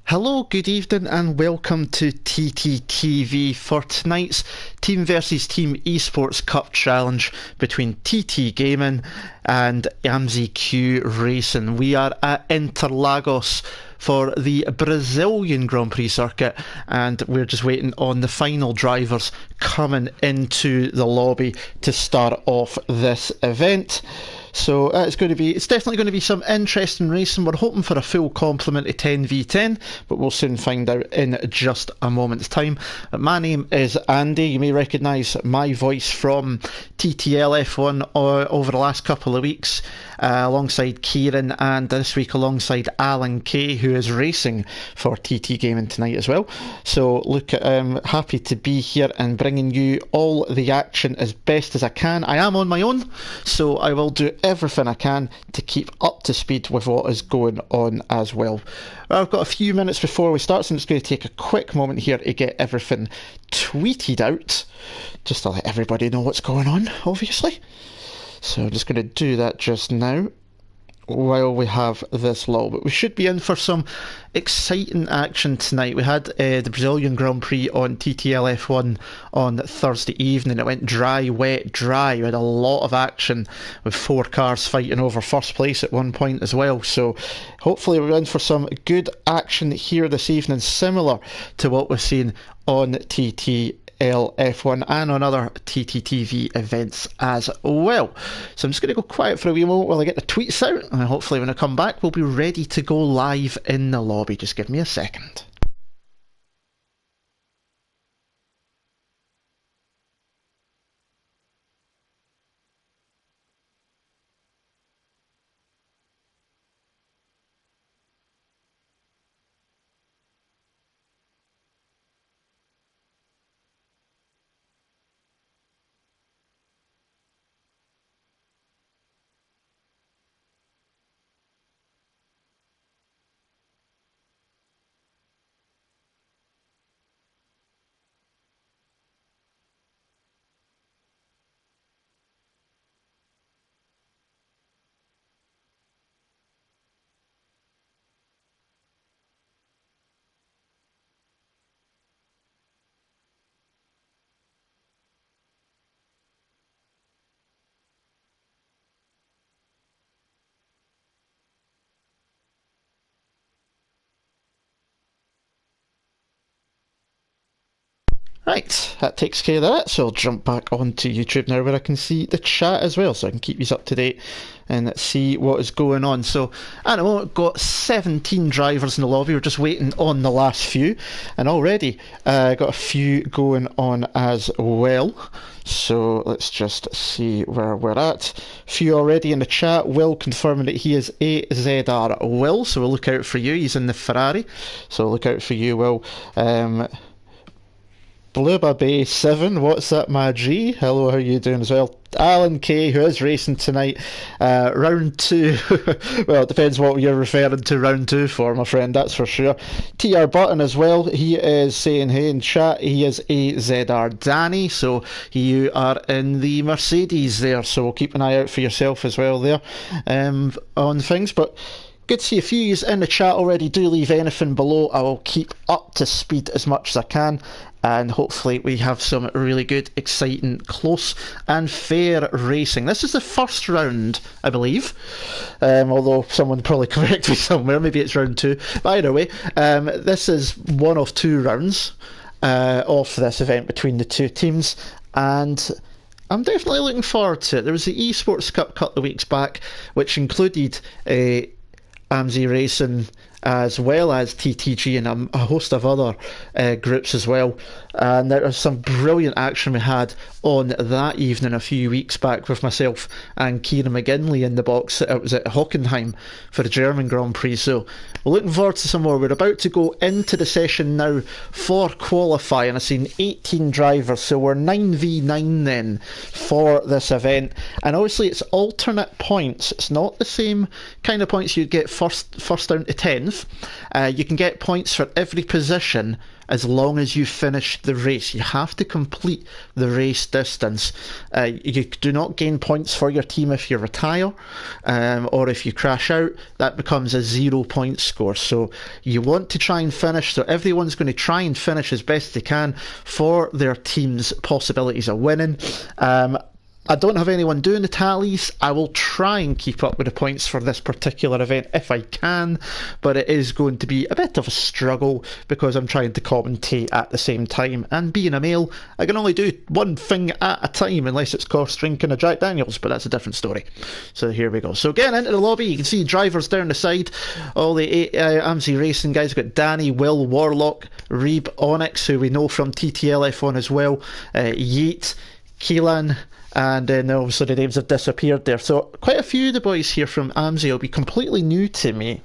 Hello, good evening, and welcome to TTTV for tonight's Team versus Team Esports Cup Challenge between TT Gaming and AmziQ Racing. We are at Interlagos for the Brazilian Grand Prix circuit, and we're just waiting on the final drivers coming into the lobby to start off this event. So it's definitely going to be some interesting racing. We're hoping for a full complement of 10v10, but we'll soon find out in just a moment's time. My name is Andy. You may recognise my voice from TTL F1 over the last couple of weeks, alongside Kieran, and this week alongside Alan Kay, who is racing for TT Gaming tonight as well. So look, I'm happy to be here and bringing you all the action as best as I can. I am on my own, so I will do everything I can to keep up to speed with what is going on as well. I've got a few minutes before we start, so I'm just going to take a quick moment here to get everything tweeted out, just to let everybody know what's going on, obviously. So I'm just going to do that just now while we have this lull. But we should be in for some exciting action tonight. We had the Brazilian Grand Prix on TTL F1 on Thursday evening. It went dry, wet, dry. We had a lot of action with 4 cars fighting over first place at one point as well. So hopefully we're in for some good action here this evening, similar to what we've seen on TTL F1 and on other TTTV events as well. So I'm just going to go quiet for a wee moment while I get the tweets out, and hopefully when I come back we'll be ready to go live in the lobby. Just give me a second. Right, that takes care of that, so I'll jump back onto YouTube now where I can see the chat as well, so I can keep you up to date and see what is going on. So at the moment, we've got 17 drivers in the lobby. We're just waiting on the last few, and already got a few going on as well. So let's just see where we're at. A few already in the chat. Will confirming that he is AZR Will, so we'll look out for you. He's in the Ferrari, so look out for you, Will. Bluba Bay 7, what's up, my G? Hello, how are you doing as well? Alan Kay, who is racing tonight, round 2. Well, it depends what you're referring to round 2 for, my friend, that's for sure. TR Button as well, he is saying hey in chat, he is AZR Danny, so you are in the Mercedes there, so we'll keep an eye out for yourself as well there on things, but good to see a few in the chat already. Do leave anything below. I will keep up to speed as much as I can, and hopefully we have some really good, exciting, close and fair racing. This is the first round, I believe, although someone probably correct me somewhere, maybe it's round 2, but either way, this is one of 2 rounds of this event between the 2 teams, and I'm definitely looking forward to it. There was the Esports Cup a couple of weeks back, which included AmziQ Racing as well as TTG and a host of other groups as well, and there was some brilliant action we had on that evening a few weeks back with myself and Kieran McGinley in the box. It was at Hockenheim for the German Grand Prix, so we're looking forward to some more. We're about to go into the session now for qualifying. I've seen 18 drivers, so we're 9v9 then for this event, and obviously it's alternate points. It's not the same kind of points you'd get first down to 10th. competitive. You can get points for every position as long as you finish the race. You have to complete the race distance. You do not gain points for your team if you retire, or if you crash out. That becomes a 0 point score. So you want to try and finish, so everyone's going to try and finish as best they can for their team's possibilities of winning. I don't have anyone doing the tallies. I will try and keep up with the points for this particular event if I can, but it is going to be a bit of a struggle because I'm trying to commentate at the same time, and being a male, I can only do one thing at a time unless it's course drinking a Jack Daniels, but that's a different story. So here we go. So getting into the lobby, you can see drivers down the side, all the AmziQ Racing guys. We've got Danny, Will, Warlock, Reeb, Onyx, who we know from TTL F1 as well, Yeet, Keelan, and then obviously the names have disappeared there. So quite a few of the boys here from AmziQ will be completely new to me.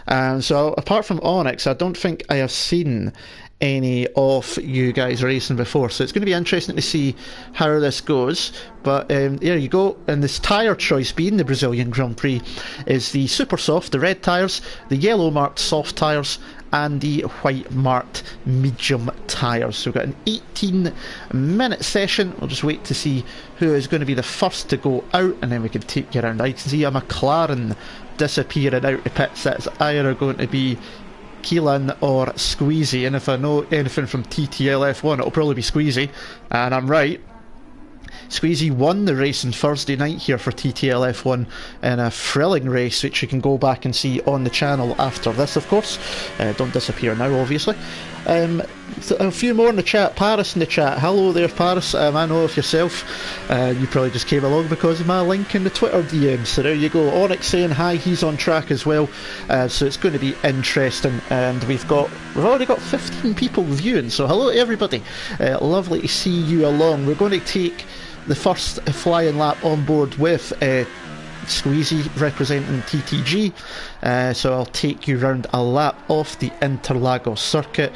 So apart from Onyx, I don't think I have seen any of you guys racing before. So it's going to be interesting to see how this goes. But there you go. And this tyre choice being the Brazilian Grand Prix is the super soft, the red tyres, the yellow marked soft tyres, and the white marked medium tyres. So we've got an 18-minute session. We'll just wait to see who is going to be the first to go out, and then we can take you around. I can see a McLaren disappearing out the pits. That's either going to be Keelan or Squeezy, and if I know anything from TTL F1, it'll probably be Squeezy, and I'm right. Squeezy won the race on Thursday night here for TTL F1 in a thrilling race, which you can go back and see on the channel after this, of course. Don't disappear now, obviously. So a few more in the chat. Paris in the chat. Hello there, Paris. I know of yourself. You probably just came along because of my link in the Twitter DM. So there you go. Onyx saying hi. He's on track as well. So it's going to be interesting. And we've already got 15 people viewing. So hello to everybody. Lovely to see you along. We're going to take the first flying lap on board with Squeezy representing TTG. So I'll take you round a lap off the Interlagos circuit.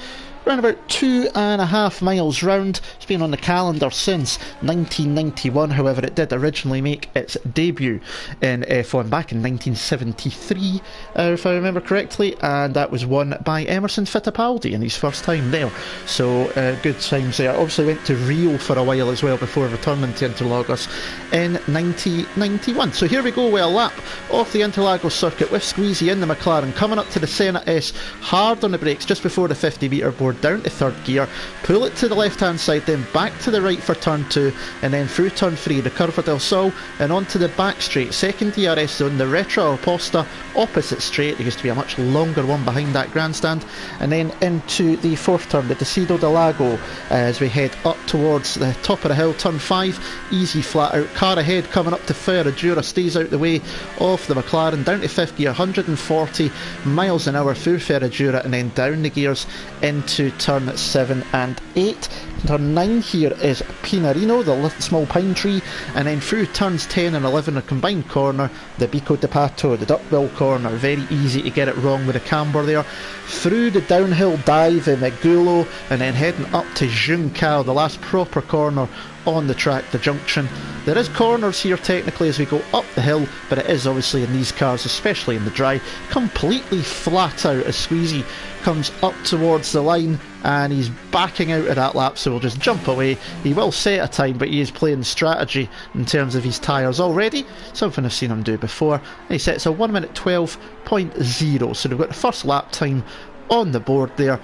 Around about 2.5 miles round. It's been on the calendar since 1991, however it did originally make its debut in F1 back in 1973, if I remember correctly, and that was won by Emerson Fittipaldi in his first time there. So good times there. Obviously went to Rio for a while as well before returning to Interlagos in 1991. So here we go with a lap off the Interlagos circuit with Squeezy in the McLaren, coming up to the Senna S, hard on the brakes just before the 50 metre board, down to third gear, pull it to the left hand side, then back to the right for turn 2, and then through turn 3 the Curva del Sol and onto the back straight, second DRS zone, the Retro Oposta opposite straight. There used to be a much longer one behind that grandstand, and then into the fourth turn, the Decido del Lago, as we head up towards the top of the hill, turn 5, easy flat out, car ahead coming up to Ferradura, stays out the way of the McLaren, down to fifth gear, 140 miles an hour through Ferradura, and then down the gears into turn 7 and 8. Turn 9 here is Pinarino, the small pine tree, and then through turns 10 and 11, a combined corner, the Bico de Pato, the duckbill corner. Very easy to get it wrong with the camber there. Through the downhill dive in Megulo, and then heading up to Juncal, the last proper corner on the track, the junction. There is corners here technically as we go up the hill, but it is obviously in these cars, especially in the dry, completely flat out as Squeezy comes up towards the line, and he's backing out of that lap, so we'll just jump away. He will set a time, but he is playing strategy in terms of his tyres already, something I've seen him do before. And he sets a 1 minute 12.0, so we've got the first lap time on the board there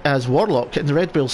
as Warlock in the Red Bull,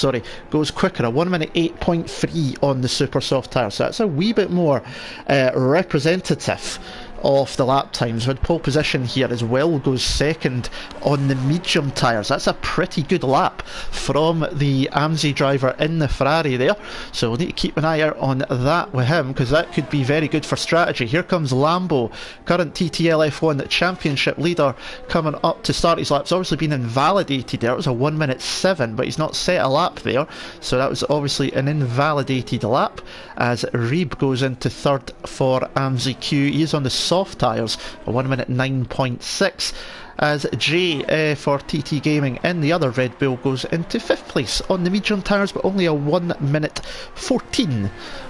goes quicker, a 1 minute 8.3 on the super soft tyre, so that's a wee bit more representative of the lap times. With pole position here as well, goes second on the medium tyres. That's a pretty good lap from the AmziQ driver in the Ferrari there, so we'll need to keep an eye out on that with him, because that could be very good for strategy. Here comes Lambo, current TTL F1 championship leader, coming up to start his laps. Obviously been invalidated there. It was a 1 minute 7, but he's not set a lap there, so that was obviously an invalidated lap as Reeb goes into third for AmziQ. He is on the soft tyres, a 1 minute 9.6, as Jay for TT Gaming in the other Red Bull goes into 5th place on the medium tyres, but only a 1 minute 14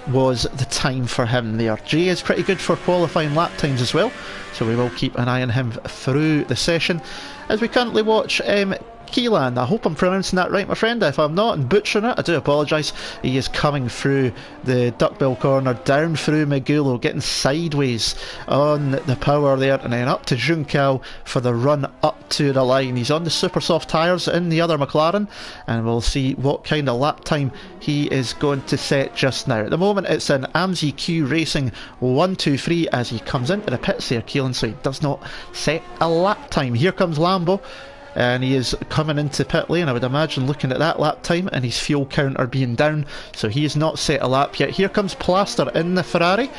was the time for him there. Jay is pretty good for qualifying lap times as well, so we will keep an eye on him through the session. As we currently watch Keelan, I hope I'm pronouncing that right, my friend. If I'm not and butchering it, I do apologise. He is coming through the duckbill corner, down through Magulo, getting sideways on the power there, and then up to Juncal for the run up to the line. He's on the super soft tyres in the other McLaren, and we'll see what kind of lap time he is going to set just now. At the moment, it's an AmziQ Racing 1-2-3 as he comes into the pits there, Keelan, so he does not set a lap time. Here comes Lambo, and he is coming into pit lane, I would imagine, looking at that lap time and his fuel counter being down, so he has not set a lap yet. Here comes Plaster in the Ferrari,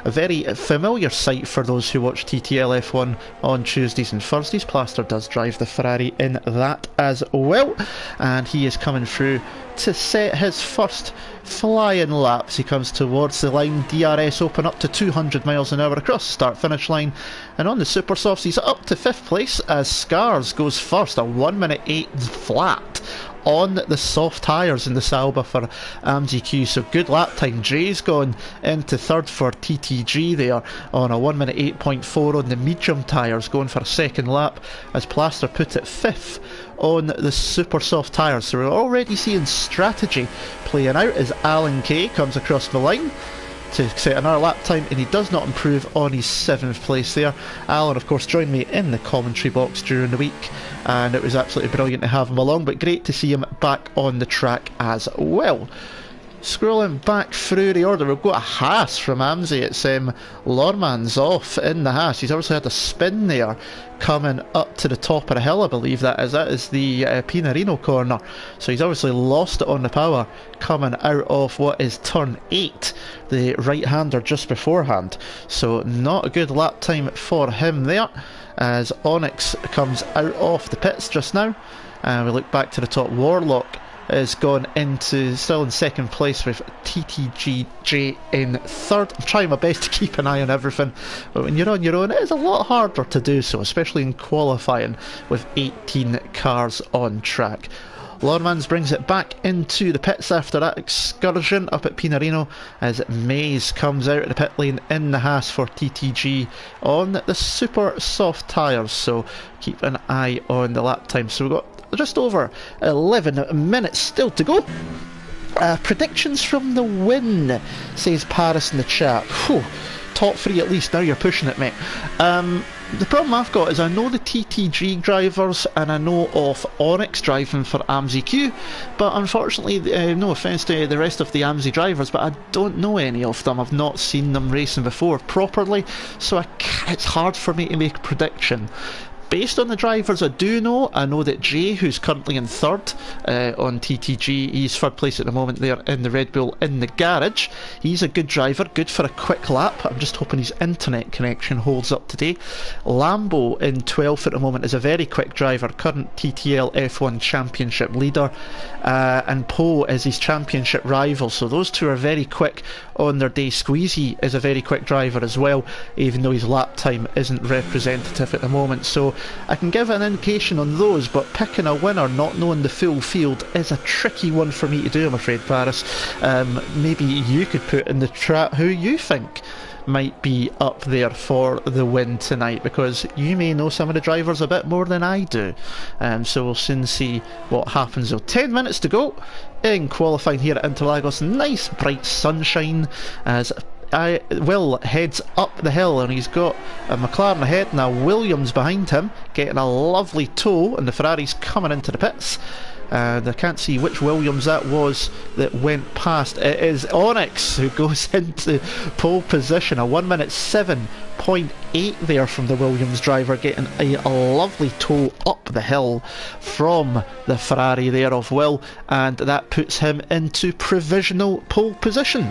a very familiar sight for those who watch TTL F1 on Tuesdays and Thursdays. Plaster does drive the Ferrari in that as well, and he is coming through to set his first flying laps. He comes towards the line, DRS open up to 200 miles an hour across the start finish line, and on the super softs he's up to 5th place as Scars goes first, a 1 minute 8 flat on the soft tyres in the Sauber for AmziQ, so good lap time. Jay's gone into 3rd for TTG there on a 1 minute 8.4 on the medium tyres, going for a second lap as Plaster put it 5th on the super soft tyres. So we're already seeing strategy playing out as Alan Kay comes across the line to set another lap time, and he does not improve on his 7th place there. Alan, of course, joined me in the commentary box during the week, and it was absolutely brilliant to have him along, but great to see him back on the track as well. Scrolling back through the order, we've got a Haas from Amzi. It's Lorman's off in the Haas. He's obviously had a spin there coming up to the top of the hill, I believe that is the Pinarino corner, so he's obviously lost it on the power coming out of what is turn 8, the right hander just beforehand, so not a good lap time for him there as Onyx comes out of the pits just now. And we look back to the top, Warlock has gone into, still in 2nd place with TTGJ in 3rd. I'm trying my best to keep an eye on everything, but when you're on your own it is a lot harder to do so, especially in qualifying with 18 cars on track. Lormans brings it back into the pits after that excursion up at Pinarino as Mays comes out of the pit lane in the Haas for TTG on the super soft tyres, so keep an eye on the lap time. So we've got just over 11 minutes still to go. Predictions from the win, says Paris in the chat. Whew, top 3 at least, now you're pushing it, mate. The problem I've got is I know the TTG drivers and I know of Onyx driving for AmziQ, but unfortunately, no offence to the rest of the Amzi drivers, but I don't know any of them. I've not seen them racing before properly, so it's hard for me to make a prediction. Based on the drivers I do know, I know that Jay, who's currently in 3rd on TTG, he's 3rd place at the moment there in the Red Bull in the garage. He's a good driver, good for a quick lap. I'm just hoping his internet connection holds up today. Lambo in 12th at the moment is a very quick driver, current TTL F1 championship leader, and Poe is his championship rival, so those two are very quick on their day. Squeezy is a very quick driver as well, even though his lap time isn't representative at the moment, so I can give an indication on those, but picking a winner not knowing the full field is a tricky one for me to do, I'm afraid, Paris. Maybe you could put in the chat who you think might be up there for the win tonight, because you may know some of the drivers a bit more than I do, so we'll soon see what happens. So 10 minutes to go in qualifying here at Interlagos. Nice bright sunshine as Will heads up the hill, and he's got a McLaren ahead, now Williams behind him getting a lovely tow, and the Ferrari's coming into the pits. And I can't see which Williams that was that went past. It is Onyx who goes into pole position, a 1 minute 7.8 there from the Williams driver, getting a lovely tow up the hill from the Ferrari there of Will, and that puts him into provisional pole position.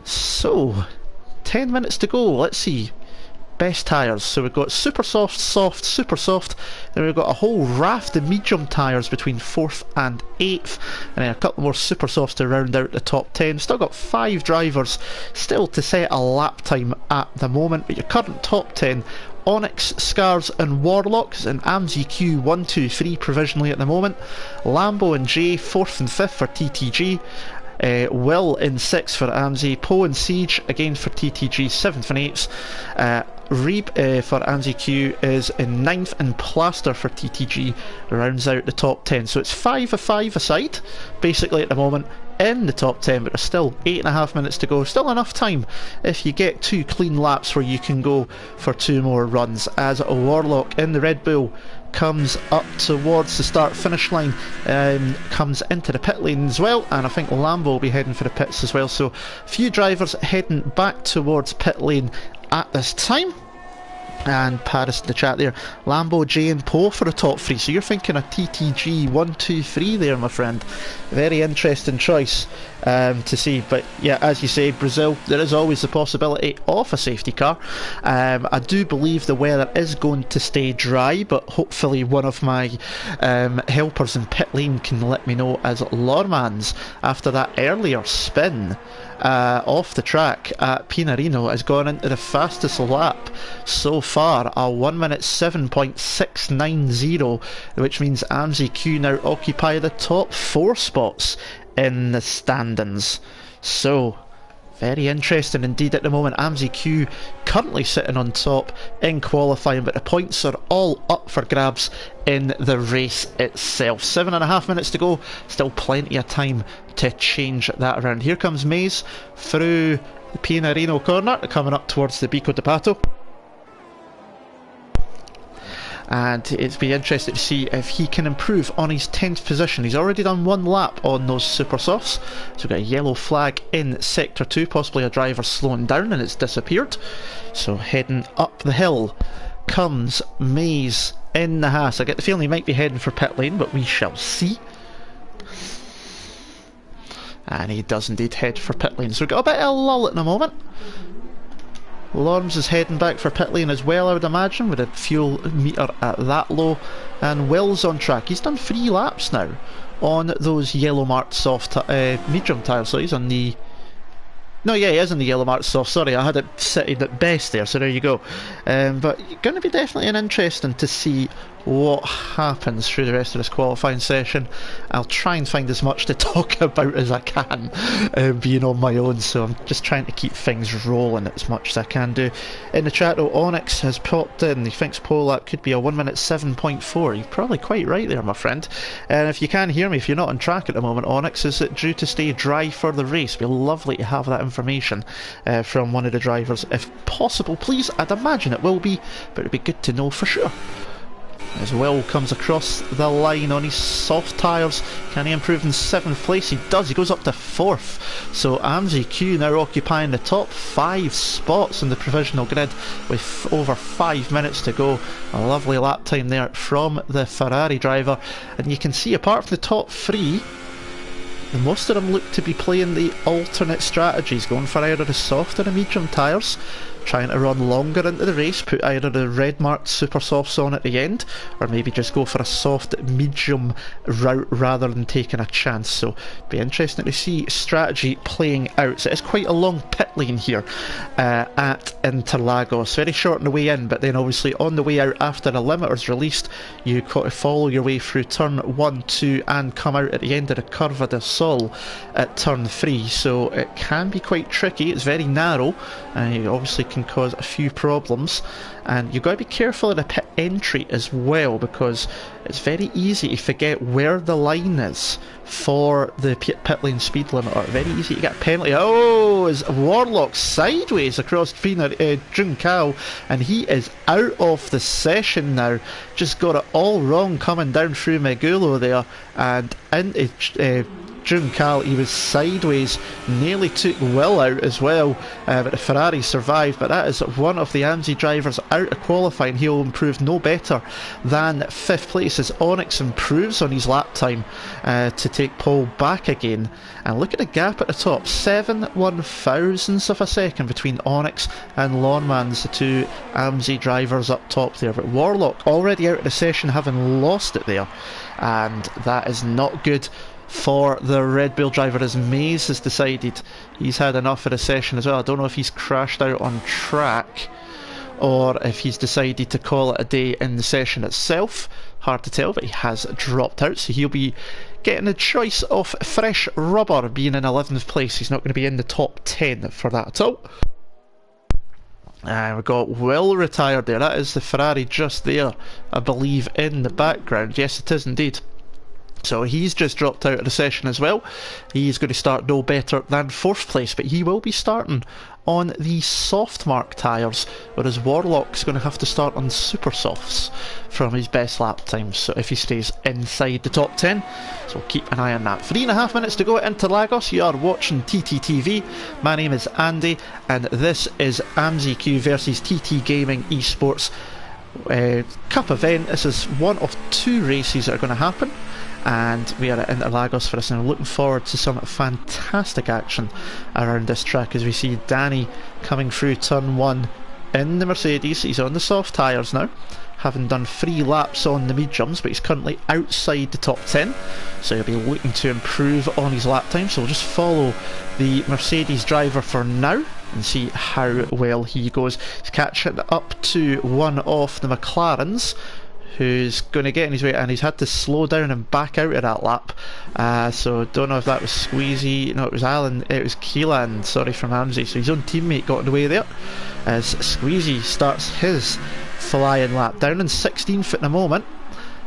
So 10 minutes to go. Let's see best tyres. So we've got super soft, soft, super soft, then we've got a whole raft of medium tyres between 4th and 8th, and then a couple more super softs to round out the top 10. Still got 5 drivers still to set a lap time at the moment, but your current top 10: Onyx, Scars and Warlocks, and AmziQ 1, 2, 3 provisionally at the moment. Lambo and J 4th and 5th for TTG. Will in 6th for Amzi. Poe and Siege again for TTG 7th and 8th. Reeb for AmziQ is in 9th, and Plaster for TTG rounds out the top 10. So it's 5 of 5 aside basically at the moment in the top 10, but there's still 8.5 minutes to go. Still enough time if you get 2 clean laps where you can go for 2 more runs, as a Warlock in the Red Bull comes up towards the start finish line, comes into the pit lane as well, and I think Lambo will be heading for the pits as well. So a few drivers heading back towards pit lane at this time. And Paris in the chat there, Lambo, J and Poe for the top 3, so you're thinking a TTG 1, 2, 3 there, my friend. Very interesting choice to see. But yeah, as you say, Brazil, there is always the possibility of a safety car. I do believe the weather is going to stay dry, but hopefully one of my helpers in pit lane can let me know, as Lormans, after that earlier spin off the track at Pinarino, has gone into the fastest lap so far, a 1 minute 7.690, which means AmziQ now occupy the top 4 spots in the standings. So very interesting indeed at the moment. AmziQ currently sitting on top in qualifying, but the points are all up for grabs in the race itself. 7.5 minutes to go, still plenty of time to change that around. Here comes Maze through the Pinarino corner, coming up towards the Bico de Pato. And it'd be interesting to see if he can improve on his 10th position. He's already done 1 lap on those super softs, so we've got a yellow flag in sector 2, possibly a driver slowing down and it's disappeared. So heading up the hill comes Maze in the Haas. I get the feeling he might be heading for pit lane, but we shall see. And he does indeed head for pit lane, so we've got a bit of a lull at the moment. Lorms is heading back for pit lane as well, I would imagine, with a fuel meter at that low. And Will's on track. He's done 3 laps now on those yellow marked soft medium tyres, so he's on the... No, yeah, he is in the yellow marked soft, sorry, I had it sitting at best there, so there you go. But going to be definitely an interesting to see what happens through the rest of this qualifying session. I'll try and find as much to talk about as I can, being on my own, so I'm just trying to keep things rolling as much as I can do. In the chat though, Onyx has popped in, he thinks Polak could be a 1 minute 7.4. You're probably quite right there, my friend. And if you can hear me, if you're not on track at the moment, Onyx, is it due to stay dry for the race? It'd be lovely to have that information from one of the drivers, if possible, please. I'd imagine it will be, but it'd be good to know for sure. As Will comes across the line on his soft tyres, can he improve in 7th place? He does, he goes up to 4th. So AmziQ now occupying the top 5 spots in the provisional grid with over 5 minutes to go. A lovely lap time there from the Ferrari driver. And you can see, apart from the top 3, most of them look to be playing the alternate strategies, going for either the soft or the medium tyres, trying to run longer into the race, put either the red marked super softs on at the end, or maybe just go for a soft medium route rather than taking a chance. So be interesting to see strategy playing out. So it's quite a long pit lane here at Interlagos, very short on the way in, but then obviously on the way out after the limiter's released, you've got to follow your way through turn 1, 2 and come out at the end of the Curva del Sol at turn 3, so it can be quite tricky. It's very narrow and you obviously can cause a few problems, and you've got to be careful of the pit entry as well, because it's very easy to forget where the line is for the pit lane speed limiter. Very easy to get a penalty. Oh, is Warlock sideways across Juncal, and he is out of the session now. Just got it all wrong coming down through Megulo there, and into Juncal, he was sideways, nearly took Will out as well, but the Ferrari survived. But that is one of the AmziQ drivers out of qualifying. He'll improve no better than 5th place as Onyx improves on his lap time to take pole back again. And look at the gap at the top, 7/1000ths of a second between Onyx and Lawnman's, the two AmziQ drivers up top there. But Warlock already out of the session, having lost it there, and that is not good for the Red Bull driver, as Maze has decided he's had enough of the session as well. I don't know if he's crashed out on track or if he's decided to call it a day in the session itself. Hard to tell, but he has dropped out, so he'll be getting a choice of fresh rubber, being in 11th place. He's not going to be in the top 10 for that at all. And we've got Will retired there. That is the Ferrari just there, I believe, in the background. Yes, it is indeed. So he's just dropped out of the session as well. He's going to start no better than 4th place, but he will be starting on the soft mark tyres, whereas Warlock's going to have to start on super softs from his best lap times, so if he stays inside the top 10. So keep an eye on that. 3.5 minutes to go into Lagos. You are watching TTTV. My name is Andy, and this is AmziQ versus TTGaming Esports Cup event. This is one of 2 races that are going to happen, and we are at Interlagos for this, and I'm looking forward to some fantastic action around this track as we see Danny coming through turn 1 in the Mercedes. He's on the soft tyres now, having done 3 laps on the mediums, but he's currently outside the top 10, so he'll be looking to improve on his lap time. So we'll just follow the Mercedes driver for now and see how well he goes. He's catching up to one of the McLarens, who's going to get in his way, and he's had to slow down and back out of that lap. So don't know if that was Squeezy. No, it was Alan. It was Keelan, sorry, from AmziQ. So his own teammate got in the way there as Squeezy starts his flying lap down in 16th at the moment.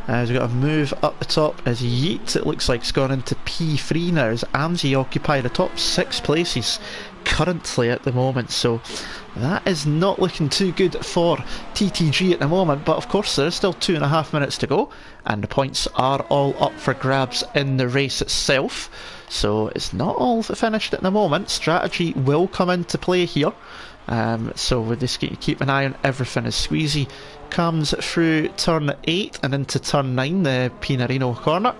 We've got to move up the top as Yeet, it looks like, has gone into P3 now, as AmziQ occupy the top 6 places currently at the moment. So that is not looking too good for TTG at the moment, but of course there is still 2.5 minutes to go, and the points are all up for grabs in the race itself. So it's not all finished at the moment. Strategy will come into play here. So we'll just keep an eye on everything as Squeezy comes through turn 8 and into turn 9, the Pinarino corner,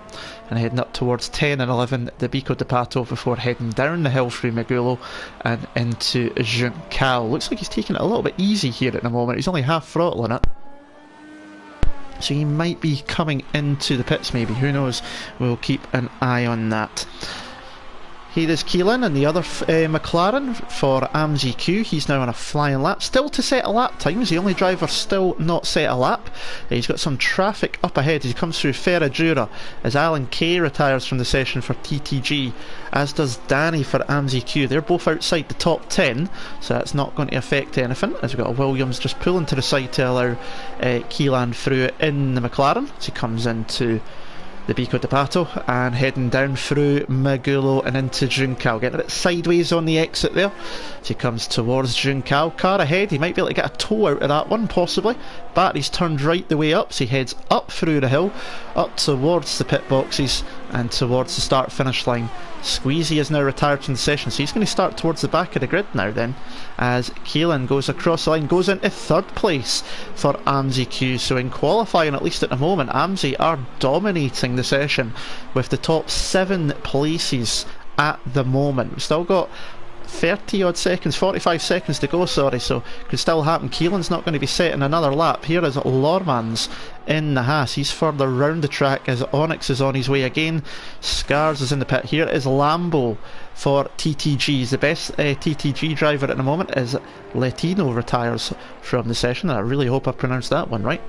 and heading up towards 10 and 11, the Bico de Pato, before heading down the hill through Magulo and into Juncal. Looks like he's taking it a little bit easy here at the moment. He's only half throttling it, so he might be coming into the pits maybe, who knows. We'll keep an eye on that. Here is Keelan and the other McLaren for AmziQ. He's now on a flying lap, still to set a lap time. He's the only driver still not set a lap. He's got some traffic up ahead as he comes through Ferradura, as Alan Kay retires from the session for TTG, as does Danny for AmziQ. They're both outside the top 10, so that's not going to affect anything, as we've got a Williams just pulling to the side to allow Keelan through in the McLaren as he comes into the Bico de Pato and heading down through Magulo and into Juncal, getting a bit sideways on the exit there as he comes towards Juncal. Car ahead, he might be able to get a tow out of that one possibly. Battery's turned right the way up, so he heads up through the hill, up towards the pit boxes and towards the start finish line. Squeezy is now retired from the session, so he's going to start towards the back of the grid now then, as Keelan goes across the line, goes into 3rd place for AmziQ. So in qualifying, at least at the moment, AmziQ are dominating the session with the top 7 places at the moment. We've still got 30 odd seconds, 45 seconds to go, sorry, so could still happen. Keelan's not going to be setting another lap. Here is Lormans in the Haas. He's further round the track as Onyx is on his way again. Scars is in the pit. Here is Lambo for TTG. He's the best TTG driver at the moment, as Latino retires from the session. I really hope I pronounced that one right.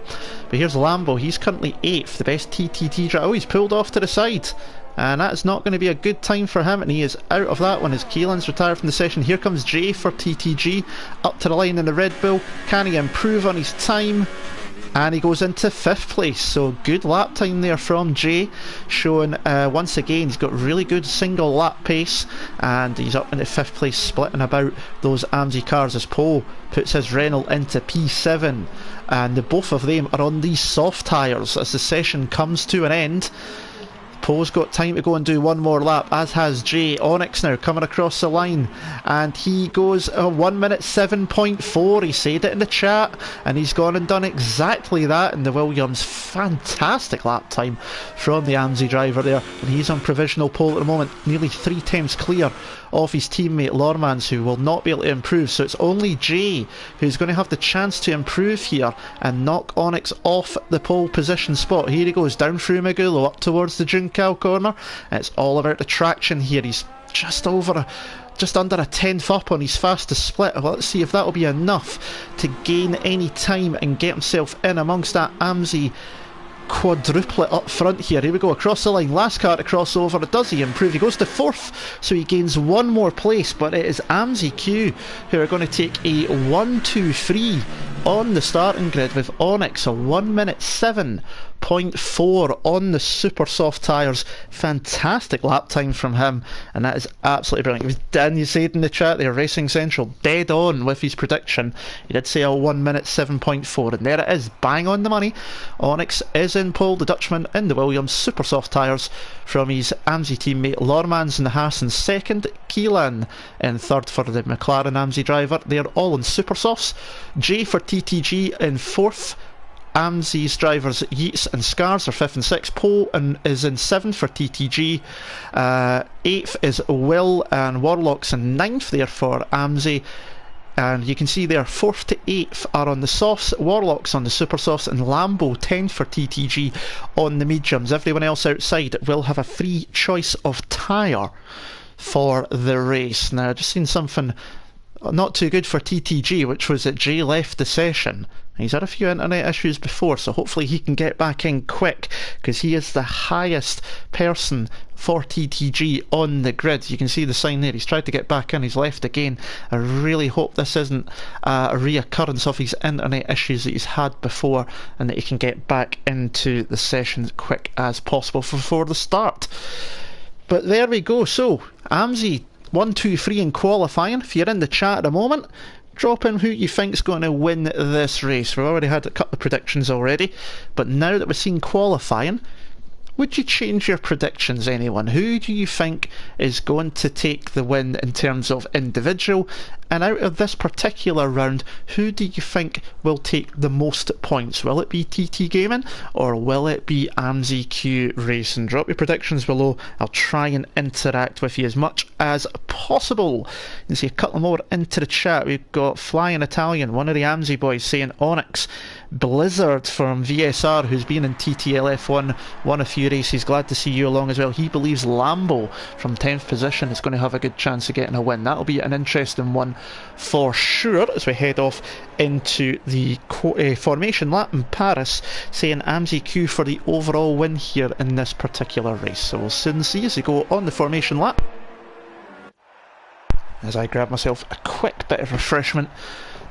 But here's Lambo. He's currently 8th, the best TTG driver. Oh, he's pulled off to the side, and that's not going to be a good time for him, and he is out of that one as Keelan's retired from the session. Here comes Jay for TTG, up to the line in the Red Bull. Can he improve on his time? And he goes into 5th place, so good lap time there from Jay, showing once again he's got really good single lap pace, and he's up into 5th place, splitting about those AmziQ cars as Poe puts his Renault into P7, and the both of them are on these soft tyres as the session comes to an end. Poe's got time to go and do one more lap, as has Jay. Onyx now coming across the line, and he goes 1 minute 7.4. He said it in the chat, and he's gone and done exactly that in the Williams. Fantastic lap time from the AmziQ driver there, and he's on provisional pole at the moment, nearly 3 times clear of his teammate Lormans, who will not be able to improve. So it's only Jay who's going to have the chance to improve here and knock Onyx off the pole position spot. Here he goes down through Magulo up towards the Juncal corner. It's all about the traction here. He's just under a tenth up on his fastest split. Well, let's see if that'll be enough to gain any time and get himself in amongst that AmziQ quadruplet up front here. Here we go, across the line, last car to cross over. Does he improve? He goes to 4th, so he gains 1 more place, but it is AmziQ who are going to take a 1-2-3 on the starting grid, with Onyx a 1 minute 7.4 on the super soft tyres. Fantastic lap time from him, and that is absolutely brilliant. It was Dan, you said in the chat there, Racing Central, dead on with his prediction. He did say a 1 minute 7.4, and there it is, bang on the money. Onyx is in pole, the Dutchman in the Williams super soft tyres from his AmziQ teammate Lormans in the Haas in 2nd, Keelan in 3rd for the McLaren AmziQ driver. They're all in super softs. Jay for TTG in 4th. AmziQ's drivers Yeats and Scars are 5th and 6th. Poe is in 7th for TTG. 8th is Will, and Warlock's in 9th there for AmziQ. And you can see there 4th to 8th are on the softs, Warlock's on the super softs, and Lambo 10th for TTG on the mediums. Everyone else outside will have a free choice of tyre for the race. Now, I've just seen something not too good for TTG, which was that Jay left the session. He's had a few internet issues before, so hopefully he can get back in quick, because he is the highest person for TTG on the grid. You can see the sign there. He's tried to get back in, he's left again. I really hope this isn't a reoccurrence of his internet issues that he's had before, and that he can get back into the session as quick as possible before the start. But there we go. So AmziQ 1-2-3 in qualifying. If you're in the chat at the moment, drop in who you think's going to win this race. We've already had a couple of predictions already, but now that we're seeing qualifying, would you change your predictions, anyone? Who do you think is going to take the win in terms of individual? And out of this particular round, who do you think will take the most points? Will it be TT Gaming, or will it be AmziQ Racing? Drop your predictions below. I'll try and interact with you as much as possible. You can see a couple more into the chat. We've got Flying Italian, one of the AmziQ boys, saying Onyx. Blizzard from VSR, who's been in TTL F1, won a few races, glad to see you along as well. He believes Lambo from 10th position is going to have a good chance of getting a win. That'll be an interesting one for sure as we head off into the formation lap in Paris, saying AmziQ for the overall win here in this particular race. So we'll soon see as we go on the formation lap, as I grab myself a quick bit of refreshment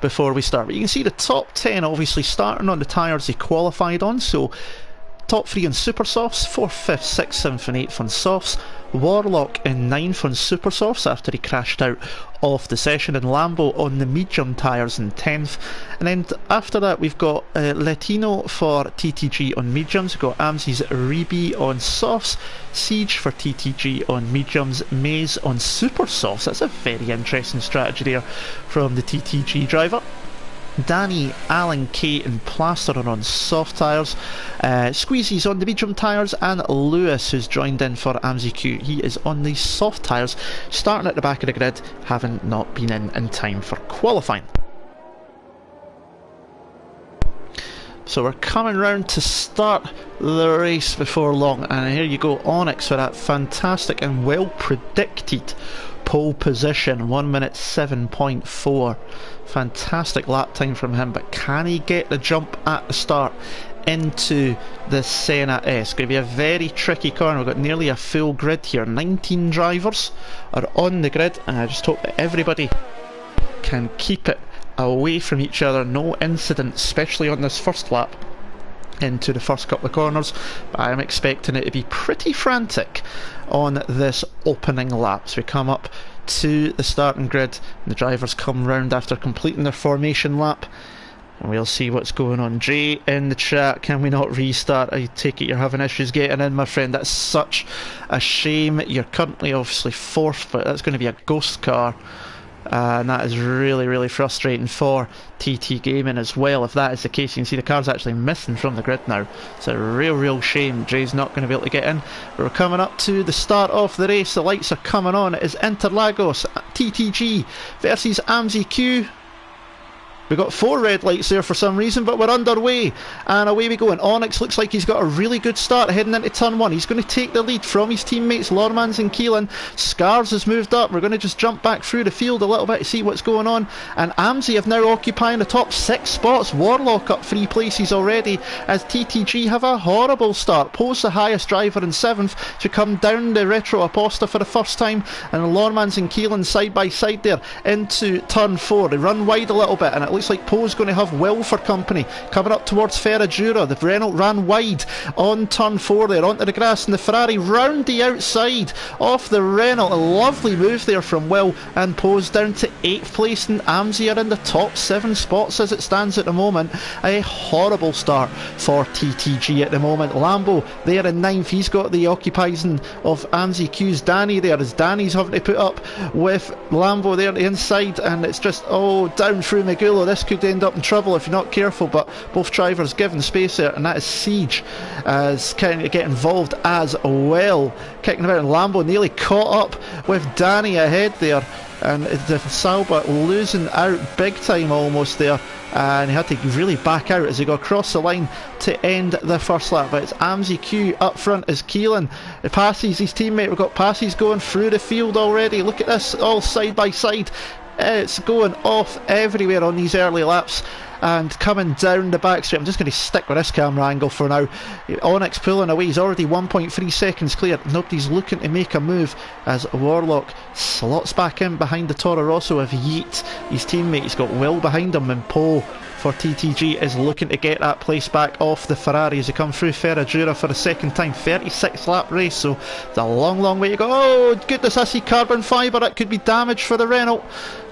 before we start. But you can see the top 10 obviously starting on the tyres they qualified on. So top 3 on super softs, 4th, 5th, 6th, 7th and 8th on softs. Warlock in 9th on super softs after he crashed out of the session, and Lambo on the medium tyres in 10th. And then after that we've got Latino for TTG on mediums, we've got AmziQ's Rebi on softs, Siege for TTG on mediums, Maze on super softs. That's a very interesting strategy there from the TTG driver. Danny, Alan, Kate and Plaster are on soft tyres, Squeezy's on the medium tyres, and Lewis, who's joined in for AmziQ, he is on the soft tyres, starting at the back of the grid, having not been in time for qualifying. So we're coming round to start the race before long, and here you go, Onyx for that fantastic and well predicted pole position, 1 minute 7.4. Fantastic lap time from him, but can he get the jump at the start into the Senna S? Going to be a very tricky corner. We've got nearly a full grid here. 19 drivers are on the grid, and I just hope that everybody can keep it away from each other. No incidents, especially on this first lap into the first couple of corners, but I'm expecting it to be pretty frantic on this opening lap. So we come up to the starting grid, and the drivers come round after completing their formation lap. And we'll see what's going on. Jay in the chat, can we not restart? I take it you're having issues getting in, my friend. That's such a shame. You're currently obviously 4th, but that's going to be a ghost car. And that is really, really frustrating for TT Gaming as well. If that is the case, you can see the car's actually missing from the grid now. It's a real, real shame. Jay's not going to be able to get in. We're coming up to the start of the race. The lights are coming on. It is Interlagos, TTG versus AmziQ. We got 4 red lights there for some reason, but we're underway, and away we go. And Onyx looks like he's got a really good start heading into turn 1. He's going to take the lead from his teammates Lormans and Keelan. Scars has moved up. We're going to just jump back through the field a little bit to see what's going on. And Amzi have now occupying the top 6 spots. Warlock up 3 places already, as TTG have a horrible start. Poe's the highest driver in 7th to come down the Retro Aposta for the first time, and Lormans and Keelan side by side there into turn 4. They run wide a little bit, and it looks like Poe's going to have Will for company coming up towards Ferradura. The Renault ran wide on turn 4 there onto the grass, and the Ferrari round the outside off the Renault. A lovely move there from Will, and Poe's down to 8th place, and Amzi are in the top 7 spots as it stands at the moment. A horrible start for TTG at the moment. Lambo there in 9th. He's got the occupying of AmziQ's Danny there, as Danny's having to put up with Lambo there the inside, and it's just down through Magulo. This could end up in trouble if you're not careful, but both drivers given space there, and that is Siege as kind of get involved as well, kicking about, and Lambo nearly caught up with Danny ahead there, and the Sauber losing out big time almost there, and he had to really back out as he got across the line to end the first lap. But it's AmziQ up front as Keelan passes his teammate. We've got passes going through the field already. Look at this, all side by side. It's going off everywhere on these early laps and coming down the back straight. I'm just going to stick with this camera angle for now. Onyx pulling away. He's already 1.3 seconds clear. Nobody's looking to make a move as Warlock slots back in behind the Toro Rosso of Yeet, his teammate. He's got Will behind him, and Poe for TTG is looking to get that place back off the Ferrari as they come through Ferradura for a second time. 36 lap race, so it's a long, long way to go. Oh goodness, I see carbon fibre. That could be damage for the Renault.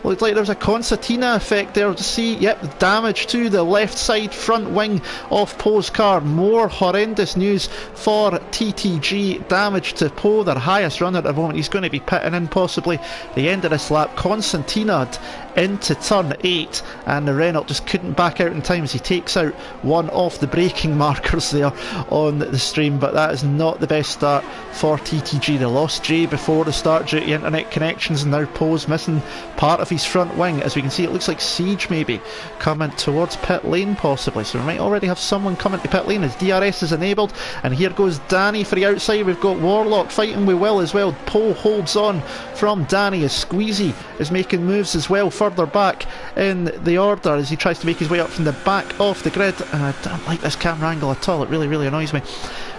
Looks like there's a concertina effect there to see. Yep, damage to the left side front wing of Poe's car. More horrendous news for TTG. Damage to Poe, their highest runner at the moment. He's going to be pitting in possibly the end of this lap. Concertina into turn 8, and the Renault just couldn't back out in time as he takes out one of the braking markers there on the stream. But that is not the best start for TTG. They lost Jay before the start due to internet connections, and now Poe's missing part of his front wing. As we can see, it looks like Siege maybe coming towards pit lane possibly, so we might already have someone coming to pit lane as DRS is enabled. And here goes Danny for the outside. We've got Warlock fighting with Will as well. Poe holds on from Danny as Squeezy is making moves as well further back in the order as he tries to make his way up from the back of the grid. And I don't like this camera angle at all. It really, really annoys me.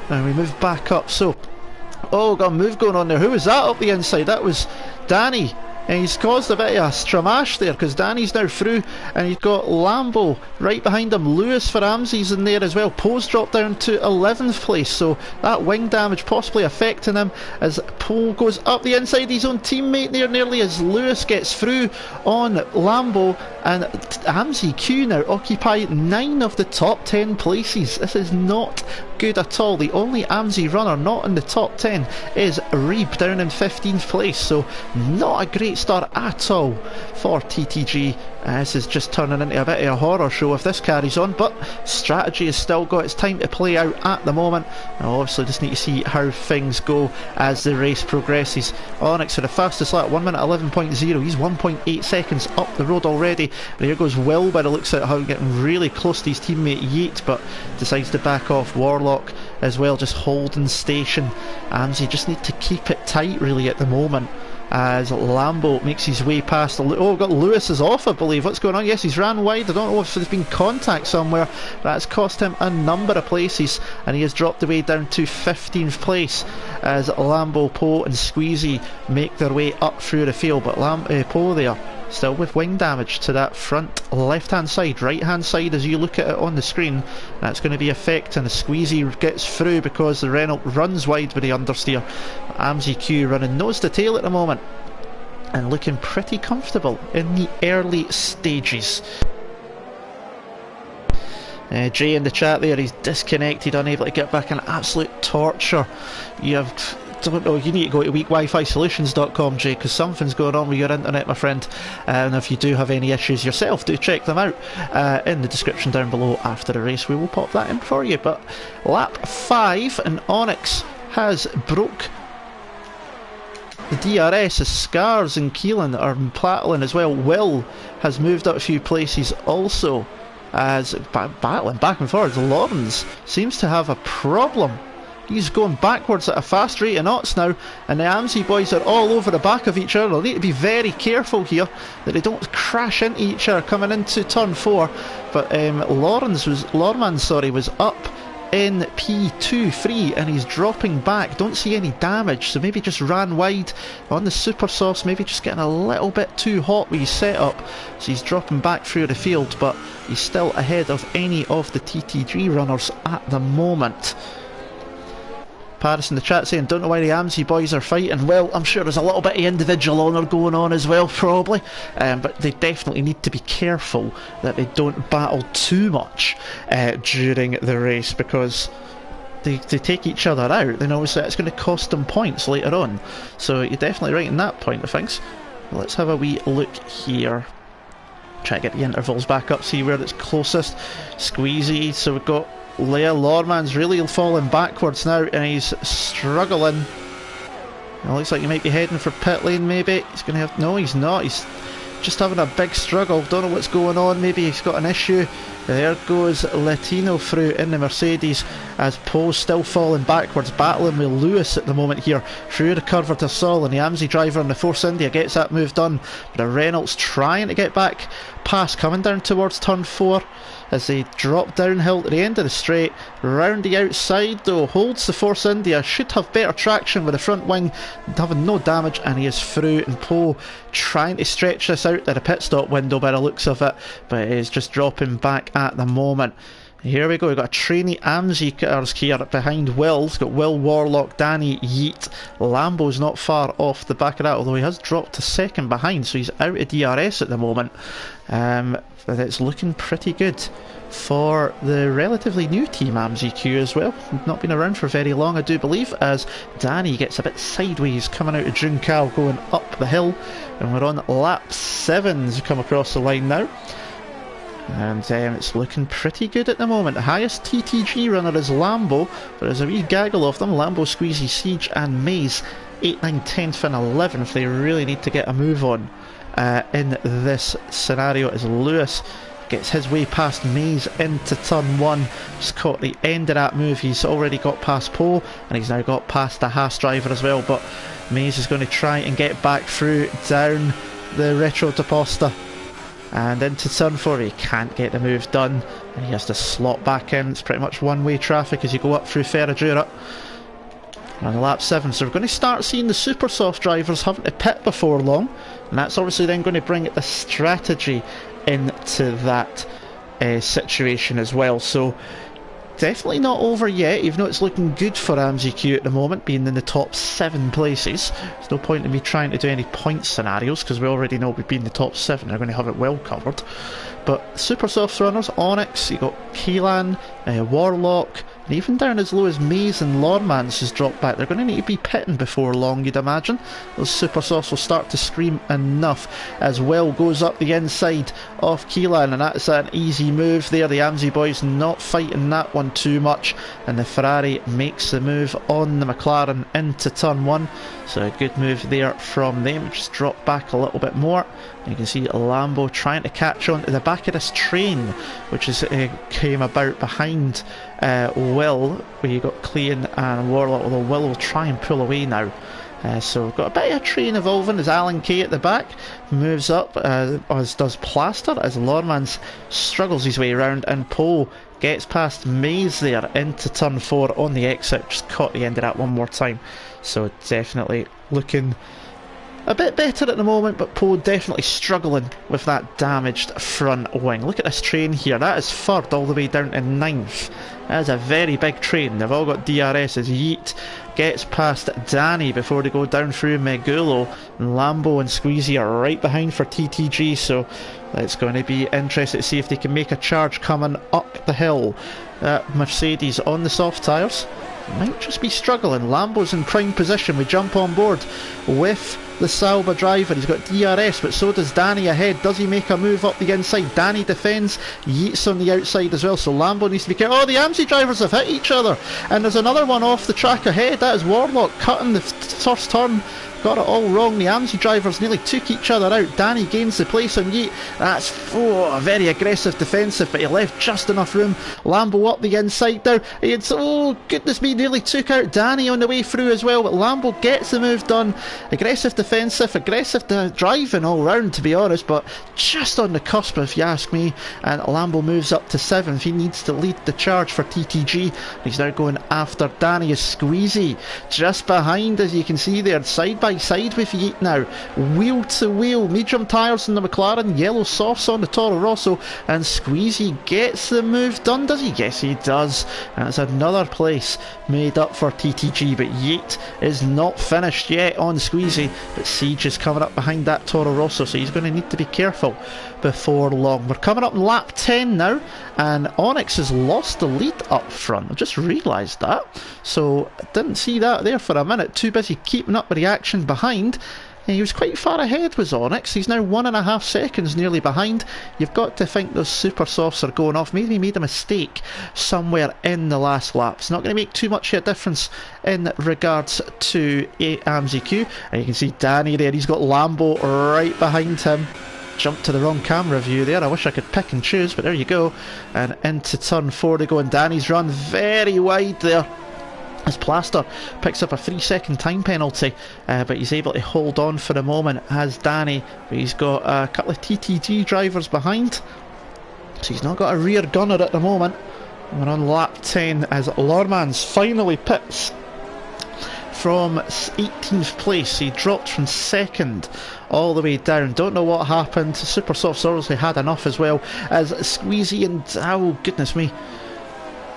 And we move back up. So got a move going on there. Who was that up the inside? That was Danny. And he's caused a bit of a stramash there because Danny's now through, and he's got Lambo right behind him. Lewis for Amzi's in there as well. Poe's dropped down to 11th place, so that wing damage possibly affecting him as Poe goes up the inside. His own teammate there nearly as Lewis gets through on Lambo, and AmziQ now occupy 9 of the top 10 places. This is not good at all. The only Amzi runner not in the top 10 is Reeb down in 15th place, so not a great start at all for TTG. This is just turning into a bit of a horror show if this carries on, but strategy has still got its time to play out at the moment. Now obviously just need to see how things go as the race progresses. Onyx for the fastest lap, 1 minute 11.0. He's 1.8 seconds up the road already. But here goes Will by the looks of it, how getting really close to his teammate Yeet, but decides to back off. Warlock as well, just holding station. Amzi just need to keep it tight really at the moment as Lambo makes his way past the... we've got Lewis is off, I believe. What's going on? Yes, he's ran wide. I don't know if there's been contact somewhere. That's cost him a number of places, and he has dropped away down to 15th place as Lambo, Poe and Squeezy make their way up through the field. But Poe there still with wing damage to that front left hand side, right hand side as you look at it on the screen. That's going to be affecting. The Squeezy gets through because the Renault runs wide with the understeer. AmziQ running nose to tail at the moment and looking pretty comfortable in the early stages. Jay in the chat there, he's disconnected, unable to get back. An absolute torture. Don't know, you need to go to weakwifi-solutions.com, Jay, because something's going on with your internet, my friend. And if you do have any issues yourself, do check them out in the description down below after the race. We will pop that in for you. But lap 5, and Onyx has broke the DRS as Scars and Keelan are battling as well. Will has moved up a few places also, as battling back and forwards. Lawrence seems to have a problem. He's going backwards at a fast rate of knots now, and the AmziQ boys are all over the back of each other. They'll need to be very careful here that they don't crash into each other coming into turn 4. But Lorman was up in P2-3 and he's dropping back. Don't see any damage, so maybe just ran wide on the super sauce, maybe just getting a little bit too hot with his setup, so he's dropping back through the field, but he's still ahead of any of the TTG runners at the moment. Paris in the chat saying, don't know why the AmziQ boys are fighting. Well, I'm sure there's a little bit of individual honour going on as well, probably. But they definitely need to be careful that they don't battle too much during the race, because they take each other out. Then obviously it's going to cost them points later on. So you're definitely right in that point of things. Let's have a wee look here. Try to get the intervals back up, see where it's closest. Squeezy, so we've got Leia Lorman's really falling backwards now, and he's struggling. It looks like he might be heading for pit lane, maybe. He's going to have... No, he's not. He's just having a big struggle. Don't know what's going on. Maybe he's got an issue. There goes Latino through in the Mercedes, as Poe's still falling backwards, battling with Lewis at the moment here through the curve to Sol, and the AmziQ driver in the Force India gets that move done. But Reynolds trying to get back past, coming down towards turn 4 as they drop downhill to the end of the straight. Round the outside though, holds the Force India, should have better traction with the front wing, having no damage, and he is through. And Poe trying to stretch this out to the pit stop window by the looks of it, but it is just dropping back at the moment. Here we go, we've got a trainee AmziQ here behind Will. He's got Will, Warlock, Danny, Yeet. Lambo's not far off the back of that, although he has dropped to second behind, so he's out of DRS at the moment. But it's looking pretty good for the relatively new team AmziQ as well. Not been around for very long, I do believe, as Danny gets a bit sideways coming out of Juncal going up the hill. And we're on lap 7 as we come across the line now. And it's looking pretty good at the moment. The highest TTG runner is Lambo, but there's a wee gaggle of them. Lambo, Squeezy, Siege and Maze, 8th, 9th, 10th and 11th. They really need to get a move on in this scenario, as Lewis gets his way past Maze into turn 1. Just caught the end of that move. He's already got past Poe, and he's now got past the Haas driver as well, but Maze is going to try and get back through down the Retro Deposta and into turn 4. He can't get the move done, and he has to slot back in. It's pretty much one-way traffic as you go up through Ferradura on lap 7. So we're going to start seeing the super soft drivers having to pit before long, and that's obviously then going to bring the strategy into that situation as well. So definitely not over yet, even though it's looking good for AmziQ at the moment, being in the top 7 places. There's no point in me trying to do any point scenarios, because we already know we've been in the top 7. They're going to have it well covered. But super soft runners, Onyx, you've got Keelan, Warlock, and even down as low as Maze and Lormans has dropped back. They're going to need to be pitting before long, you'd imagine. Those super softs will start to scream enough, as Will goes up the inside of Keelan, and that's an easy move there. The AmziQ boys not fighting that one too much, and the Ferrari makes the move on the McLaren into turn 1. So a good move there from them. Just drop back a little bit more. You can see Lambo trying to catch on to the back of this train, which is came about behind Will, where you got Clean and Warlock, although Will will try and pull away now. So we've got a bit of a train evolving as Alan Kay at the back moves up, as does Plaster, as Lormans struggles his way around, and Poe gets past Maze there into turn 4 on the exit. Just caught the end of that one more time. So definitely looking a bit better at the moment, but Poe definitely struggling with that damaged front wing. Look at this train here, that is third all the way down to 9th. That is a very big train. They've all got DRS as Yeet gets past Danny before they go down through Megulo, and Lambo and Squeezy are right behind for TTG, so it's going to be interesting to see if they can make a charge coming up the hill. Mercedes on the soft tyres might just be struggling. Lambo's in prime position. We jump on board with the Sauber driver. He's got DRS, but so does Danny ahead. Does he make a move up the inside? Danny defends. Yeats on the outside as well, so Lambo needs to be careful. Oh, the AmziQ drivers have hit each other, and there's another one off the track ahead. That is Warlock cutting the first turn. Got it all wrong. The AmziQ drivers nearly took each other out. Danny gains the place on Yeet. That's very aggressive defensive, but he left just enough room. Lambo up the inside now. It's, oh goodness me, nearly took out Danny on the way through as well, but Lambo gets the move done. Aggressive defensive, aggressive driving all round, to be honest, but just on the cusp if you ask me. And Lambo moves up to 7th. He needs to lead the charge for TTG. He's now going after Danny as Squeezy just behind, as you can see there, side by side with Yeet now, wheel to wheel. Medium tyres on the McLaren, yellow softs on the Toro Rosso, and Squeezy gets the move done, does he? Yes, he does. That's another place made up for TTG, but Yeet is not finished yet on Squeezy, but Siege is coming up behind that Toro Rosso, so he's going to need to be careful before long. We're coming up in lap 10 now, and Onyx has lost the lead up front. I just realised that, so I didn't see that there for a minute. Too busy keeping up with the action behind. He was quite far ahead, was Onyx. He's now 1.5 seconds nearly behind. You've got to think those super softs are going off. Maybe he made a mistake somewhere in the last lap. It's not going to make too much of a difference in regards to AmziQ. And you can see Danny there. He's got Lambo right behind him. Jumped to the wrong camera view there. I wish I could pick and choose, but there you go. And into turn 4 they go, and Danny's run very wide there as Plaster picks up a 3-second time penalty, but he's able to hold on for the moment as Danny, but he's got a couple of TTG drivers behind, so he's not got a rear gunner at the moment. We're on lap 10 as Lormans finally pits from 18th place. He dropped from 2nd all the way down. Don't know what happened. Super Softs obviously had enough, as well as Squeezy and, oh goodness me,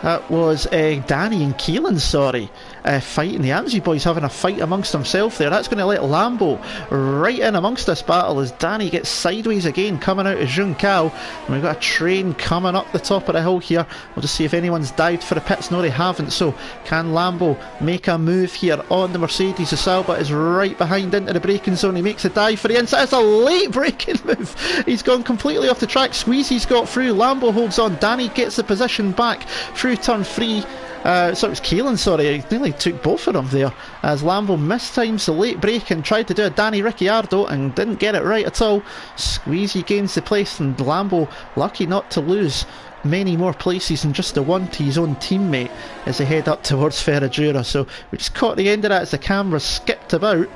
that was Danny and Keelan, sorry, fighting. The AmziQ boys having a fight amongst themselves there. That's going to let Lambo right in amongst this battle as Danny gets sideways again coming out of Juncal. And we've got a train coming up the top of the hill here. We'll just see if anyone's dived for the pits. No, they haven't. So can Lambo make a move here on the Mercedes? The Sauber is right behind into the braking zone. He makes a dive for the inside. It's a late braking move. He's gone completely off the track. Squeezy's got through. Lambo holds on. Danny gets the position back through turn 3. So it was Keelan, sorry, he nearly took both of them there as Lambo mistimes the late break and tried to do a Danny Ricciardo and didn't get it right at all. Squeezy gains the place, and Lambo lucky not to lose many more places than just the one to his own teammate as they head up towards Ferradura. So we just caught the end of that as the camera skipped about.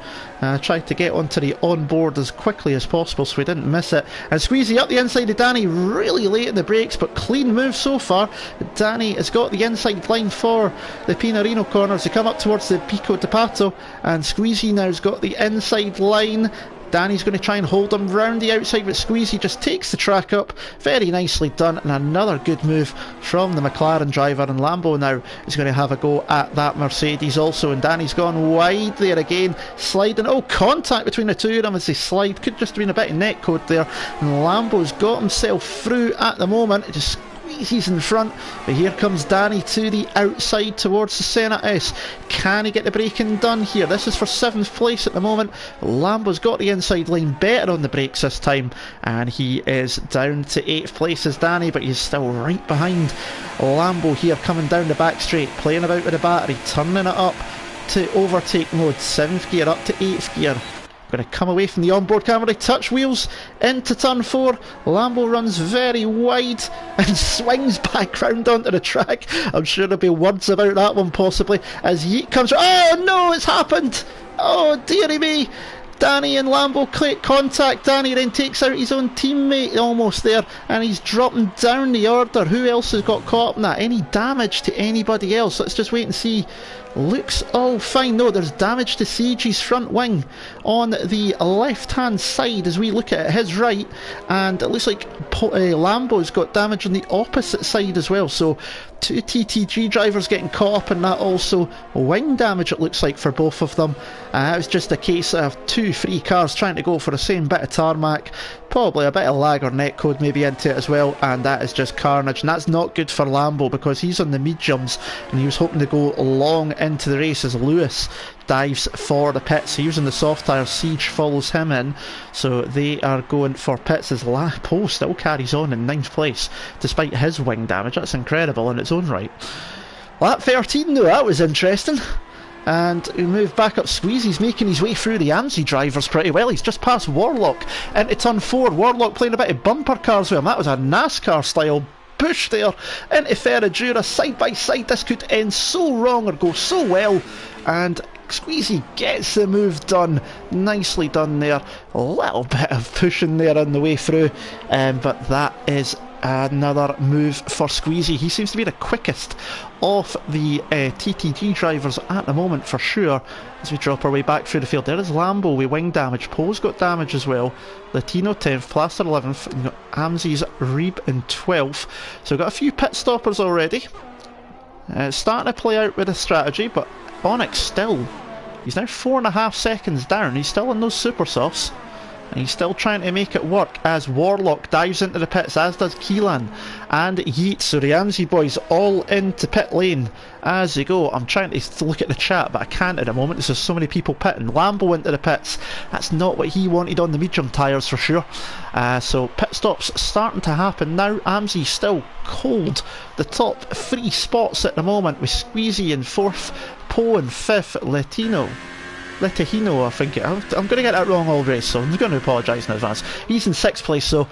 Tried to get onto the onboard as quickly as possible so we didn't miss it. And Squeezy up the inside of Danny really late in the brakes, but clean move so far. Danny has got the inside line for the Pinarino corners. They come up towards the Pico de Pato, and Squeezy now's got the inside line. Danny's going to try and hold him round the outside, but Squeezy just takes the track up. Very nicely done, and another good move from the McLaren driver. And Lambo now is going to have a go at that Mercedes also, and Danny's gone wide there again, sliding. Oh, contact between the two of them as they slide. Could just have been a bit of netcode there, and Lambo's got himself through at the moment. Just he's in front, but here comes Danny to the outside towards the Senna S. Can he get the braking done here? This is for 7th place at the moment. Lambo's got the inside line better on the brakes this time, and he is down to 8th place as Danny, but he's still right behind Lambo here, coming down the back straight, playing about with the battery, turning it up to overtake mode. 7th gear up to 8th gear. Going to come away from the onboard camera, touch wheels into turn 4. Lambo runs very wide and swings back round onto the track. I'm sure there'll be words about that one possibly as Yeet comes. Oh no, it's happened! Oh dearie me! Danny and Lambo click contact. Danny then takes out his own teammate almost there, and he's dropping down the order. Who else has got caught up in that? Any damage to anybody else? Let's just wait and see looks all fine. No, there's damage to Siege's front wing on the left hand side as we look at his right, and it looks like Lambo's got damage on the opposite side as well. So two TTG drivers getting caught up in that also. Wing damage it looks like for both of them. It was just a case of two free cars trying to go for the same bit of tarmac. Probably a bit of lag or netcode maybe into it as well, and that is just carnage, and that's not good for Lambo because he's on the mediums and he was hoping to go long into the race as Lewis dives for the pits. He was in the soft tyres, Siege follows him in, so they are going for pits as Poe still carries on in 9th place despite his wing damage. That's incredible in its own right. Lap 13 though, that was interesting. And we move back up. Squeezy's making his way through the AmziQ drivers pretty well. He's just past Warlock into turn 4. Warlock playing a bit of bumper cars with him. That was a NASCAR style push there into Ferradura, side by side. This could end so wrong or go so well, and Squeezy gets the move done. Nicely done there. A little bit of pushing there on the way through, but that is another move for Squeezy. He seems to be the quickest of the TTG drivers at the moment for sure. As we drop our way back through the field, there is Lambo with wing damage. Poe's got damage as well. Latino 10th, Plaster 11th, and Amzi's Reeb in 12th. So we've got a few pit stoppers already. It's starting to play out with a strategy, but Onyx still, he's now 4.5 seconds down. He's still in those super softs, and he's still trying to make it work as Warlock dives into the pits, as does Keelan and Yeet. So the AmziQ boys all into pit lane as they go. I'm trying to look at the chat, but I can't at the moment. There's so many people pitting. Lambo into the pits. That's not what he wanted on the medium tyres for sure. So pit stops starting to happen now. AmziQ still cold. The top 3 spots at the moment with Squeezy in 4th, Poe in 5th, Letahino, I think. I'm going to get that wrong all race, so I'm going to apologise in advance. He's in 6th place, so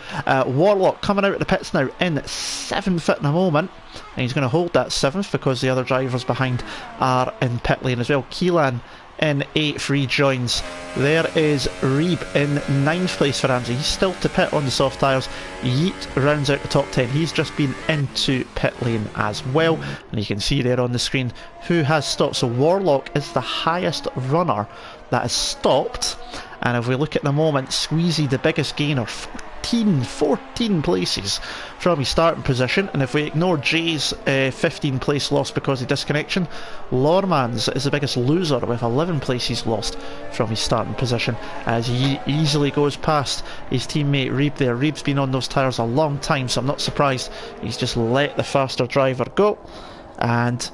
Warlock coming out of the pits now in 7th at the moment. And he's going to hold that 7th because the other drivers behind are in pit lane as well. Keelan in 8th rejoins. There is Reeb in 9th place for AmziQ. He's still to pit on the soft tyres. Yeet rounds out the top 10. He's just been into pit lane as well. And you can see there on the screen who has stopped. So Warlock is the highest runner that has stopped. And if we look at the moment, Squeezy the biggest gainer, 14 places from his starting position. And if we ignore Jay's 15 place loss because of disconnection, Lorman's is the biggest loser with 11 places lost from his starting position as he easily goes past his teammate Reeb there. Reeb's been on those tyres a long time, so I'm not surprised he's just let the faster driver go. And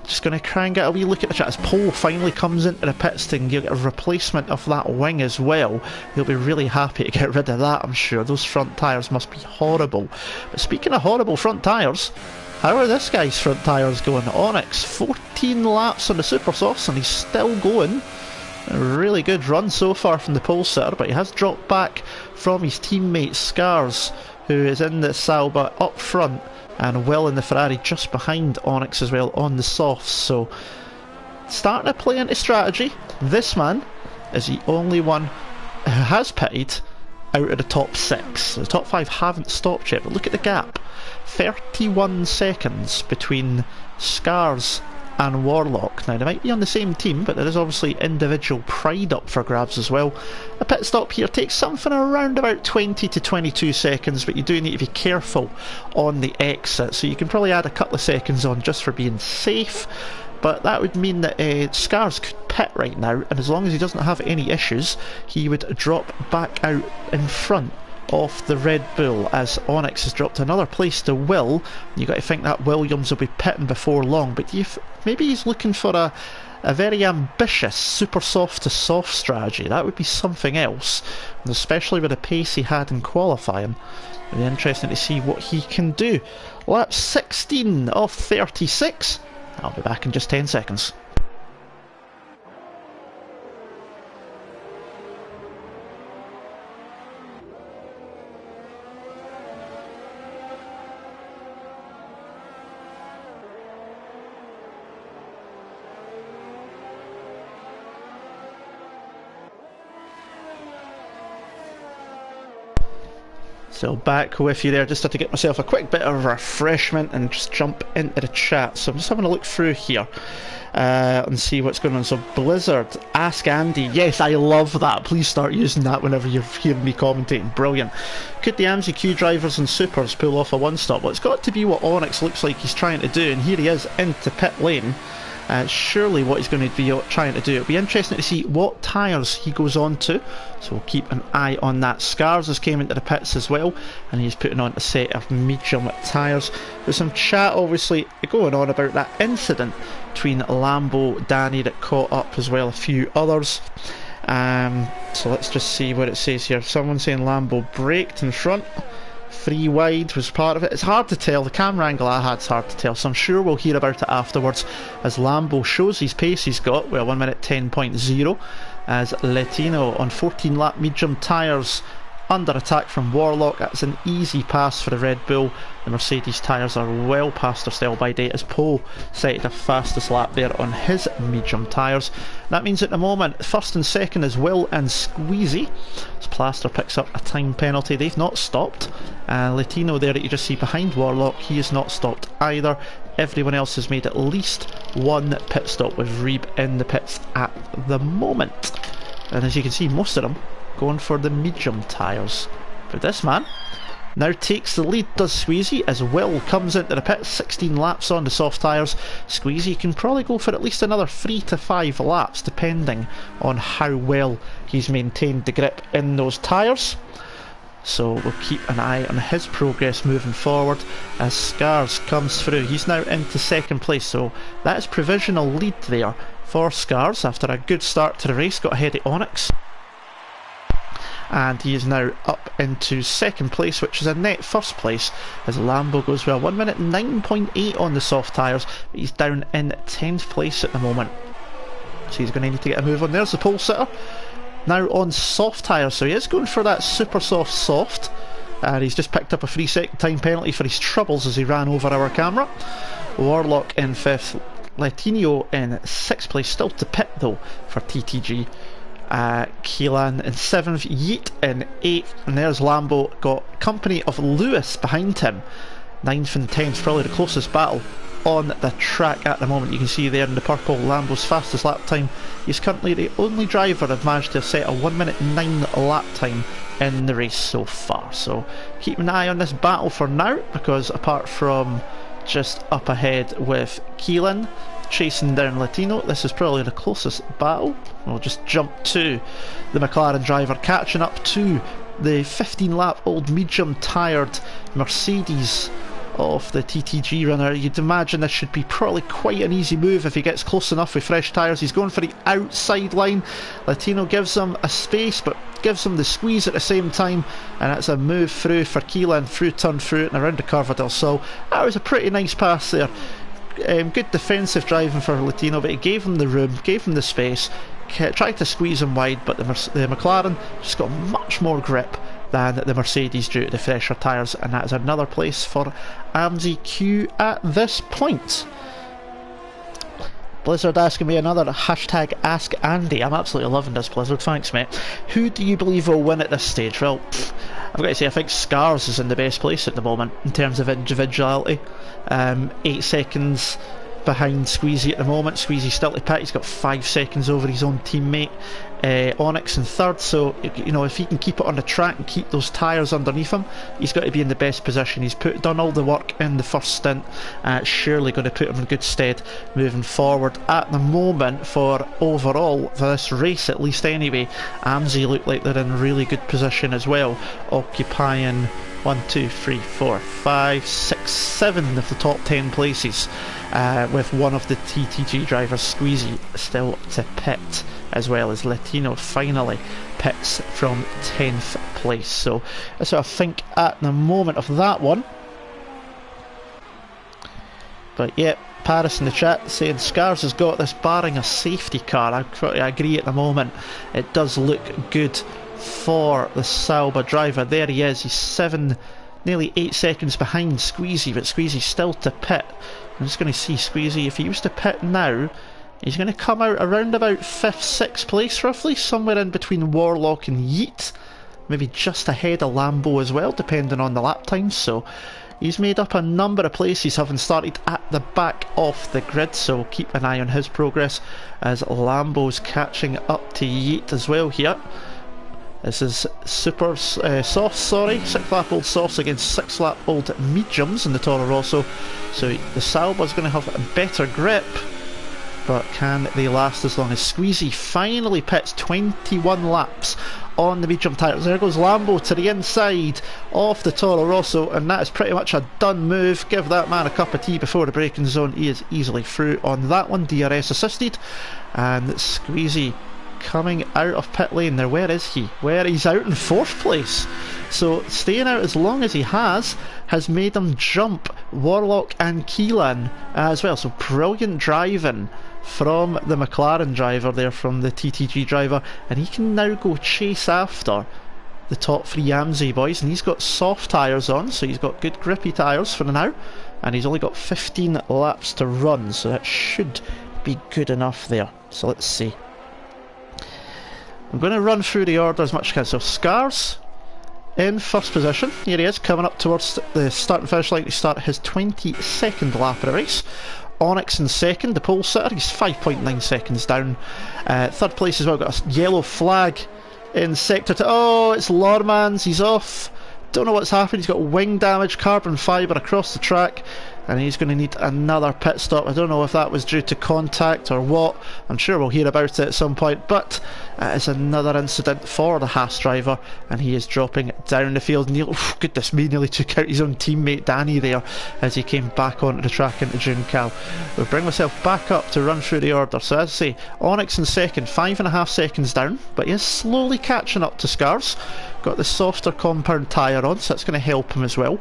just going to try and get a wee look at the chat as Poe finally comes into the pits to get a replacement of that wing as well. He'll be really happy to get rid of that, I'm sure. Those front tyres must be horrible. But speaking of horrible front tyres, how are this guy's front tyres going? Onyx, 14 laps on the super softs and he's still going. A really good run so far from the pole sitter, but he has dropped back from his teammate Scars, who is in the Sauber up front, and Will in the Ferrari just behind Onyx as well on the softs. So starting to play into strategy. This man is the only one who has pitted out of the top 6. The top 5 haven't stopped yet, but look at the gap. 31 seconds between Scars and Warlock. Now they might be on the same team, but there is obviously individual pride up for grabs as well. A pit stop here takes something around about 20 to 22 seconds, but you do need to be careful on the exit, so you can probably add a couple of seconds on just for being safe. But that would mean that Scars could pit right now, and as long as he doesn't have any issues, he would drop back out in front of the Red Bull as Onyx has dropped another place to Will. You got to think that Williams will be pitting before long, but maybe he's looking for a very ambitious super soft to soft strategy. That would be something else, and especially with the pace he had in qualifying. It'll be interesting to see what he can do. Lap 16 of 36. I'll be back in just 10 seconds. So back with you there, just had to get myself a quick bit of refreshment and just jump into the chat. So I'm just having a look through here and see what's going on. So Blizzard, Ask Andy, yes, I love that. Please start using that whenever you're hearing me commentating. Brilliant. Could the AmziQ drivers and supers pull off a one-stop? Well, it's got to be what Onyx looks like he's trying to do, and here he is into pit lane. Surely what he's going to be trying to do. It'll be interesting to see what tyres he goes on to, so we'll keep an eye on that. Scars has came into the pits as well, and he's putting on a set of medium tyres. There's some chat obviously going on about that incident between Lambo, Danny that caught up, as well a few others. So let's just see what it says here. Someone saying Lambo braked in front. 3 wide was part of it. It's hard to tell. The camera angle I had's hard to tell, so I'm sure we'll hear about it afterwards as Lambo shows his pace he's got. Well, 1 minute 10.0 as Latino on 14 lap medium tyres under attack from Warlock. That's an easy pass for the Red Bull. The Mercedes tyres are well past their sell by date as Poe set the fastest lap there on his medium tyres. That means at the moment first and second is Will and Squeezy as Plaster picks up a time penalty. They've not stopped. Latino there that you just see behind Warlock, he has not stopped either. Everyone else has made at least one pit stop with Reeb in the pits at the moment, and as you can see most of them going for the medium tyres. But this man now takes the lead, does Squeezy, as Will comes into the pit. 16 laps on the soft tyres. Squeezy can probably go for at least another 3 to 5 laps depending on how well he's maintained the grip in those tyres. So we'll keep an eye on his progress moving forward as Scars comes through. He's now into second place, so that is provisional lead there for Scars after a good start to the race. Got ahead of Onyx, and he is now up into second place, which is a net first place as Lambo goes well. 1 minute 9.8 on the soft tyres, but he's down in 10th place at the moment, so he's going to need to get a move on. There's the pole sitter now on soft tyres, so he is going for that super soft, and he's just picked up a 3-second time penalty for his troubles as he ran over our camera. Warlock in 5th, Latino in 6th place, still to pit though for TTG. Keelan in 7th, Yeet in 8th, and there's Lambo, got company of Lewis behind him. 9th and 10th, probably the closest battle on the track at the moment. You can see there in the purple, Lambo's fastest lap time. He's currently the only driver that managed to set a 1 minute 9 lap time in the race so far. So keep an eye on this battle for now, because apart from just up ahead with Keelan chasing down Latino, this is probably the closest battle. We'll just jump to the McLaren driver catching up to the 15 lap old medium tired Mercedes of the TTG runner. You'd imagine this should be probably quite an easy move if he gets close enough with fresh tyres. He's going for the outside line. Latino gives him a space but gives him the squeeze at the same time, and that's a move through for Keelan, through turn through it and around the curve of Del Sol. That was a pretty nice pass there. Good defensive driving for Latino, but he gave him the room, gave him the space, tried to squeeze him wide, but the McLaren just got much more grip than the Mercedes due to the fresher tyres, and that is another place for AmziQ at this point. Blizzard asking me another hashtag Ask Andy. I'm absolutely loving this, Blizzard, thanks mate. Who do you believe will win at this stage? Well, I've got to say I think Scars is in the best place at the moment in terms of individuality. 8 seconds behind Squeezy at the moment. Squeezy's still to pit, he's got 5 seconds over his own teammate. Onyx in 3rd, so you know, if he can keep it on the track and keep those tyres underneath him, he's got to be in the best position. He's done all the work in the first stint, surely going to put him in good stead moving forward. At the moment, for overall, for this race at least anyway, Amzi look like they're in really good position as well, occupying 1, 2, 3, 4, 5, 6, 7 of the top 10 places, with one of the TTG drivers, Squeezy, still to pit, as well as Latino finally pits from 10th place. So that's what I think at the moment of that one. But yeah, Paris in the chat saying Scars has got this barring a safety car. I agree at the moment. It does look good for the Sauber driver. There he is, he's nearly 8 seconds behind Squeezy, but Squeezy's still to pit. I'm just going to see Squeezy, if he was to pit now, he's going to come out around about 5th, 6th place roughly, somewhere in between Warlock and Yeet. maybe just ahead of Lambo as well, depending on the lap times. So he's made up a number of places, having started at the back of the grid, so keep an eye on his progress as Lambo's catching up to Yeet as well here. This is super soft, 6 lap old softs against 6 lap old mediums in the Toro Rosso. So the Sauber's going to have a better grip, but can they last as long as Squeezy finally pits 21 laps on the medium tyres? There goes Lambo to the inside of the Toro Rosso, and that is pretty much a done move. Give that man a cup of tea before the braking zone. He is easily through on that one, DRS assisted. And Squeezy coming out of pit lane there. Where is he? He's out in 4th place. So staying out as long as he has made him jump Warlock and Keelan as well. So brilliant driving from the McLaren driver there, from the TTG driver, and he can now go chase after the top 3 AmziQ boys, and he's got soft tyres on, so he's got good grippy tyres for now, and he's only got 15 laps to run, so that should be good enough there. So let's see. I'm going to run through the order as much as I can. So Scars in 1st position, here he is, coming up towards the start and finish line to start his 22nd lap of the race. Onyx in 2nd, the pole sitter, he's 5.9 seconds down. 3rd place as well, got a yellow flag in sector 2. Oh, it's Lormans, he's off. Don't know what's happened. He's got wing damage, carbon fibre across the track, and he's going to need another pit stop. I don't know if that was due to contact or what. I'm sure we'll hear about it at some point, but it's another incident for the Haas driver, and he is dropping down the field. Goodness me, nearly took out his own teammate Danny there as he came back onto the track into Juncal. We'll bring myself back up to run through the order. So as I say, Onyx in 2nd, 5.5 seconds down, but he is slowly catching up to Scars. Got the softer compound tyre on, so that's going to help him as well.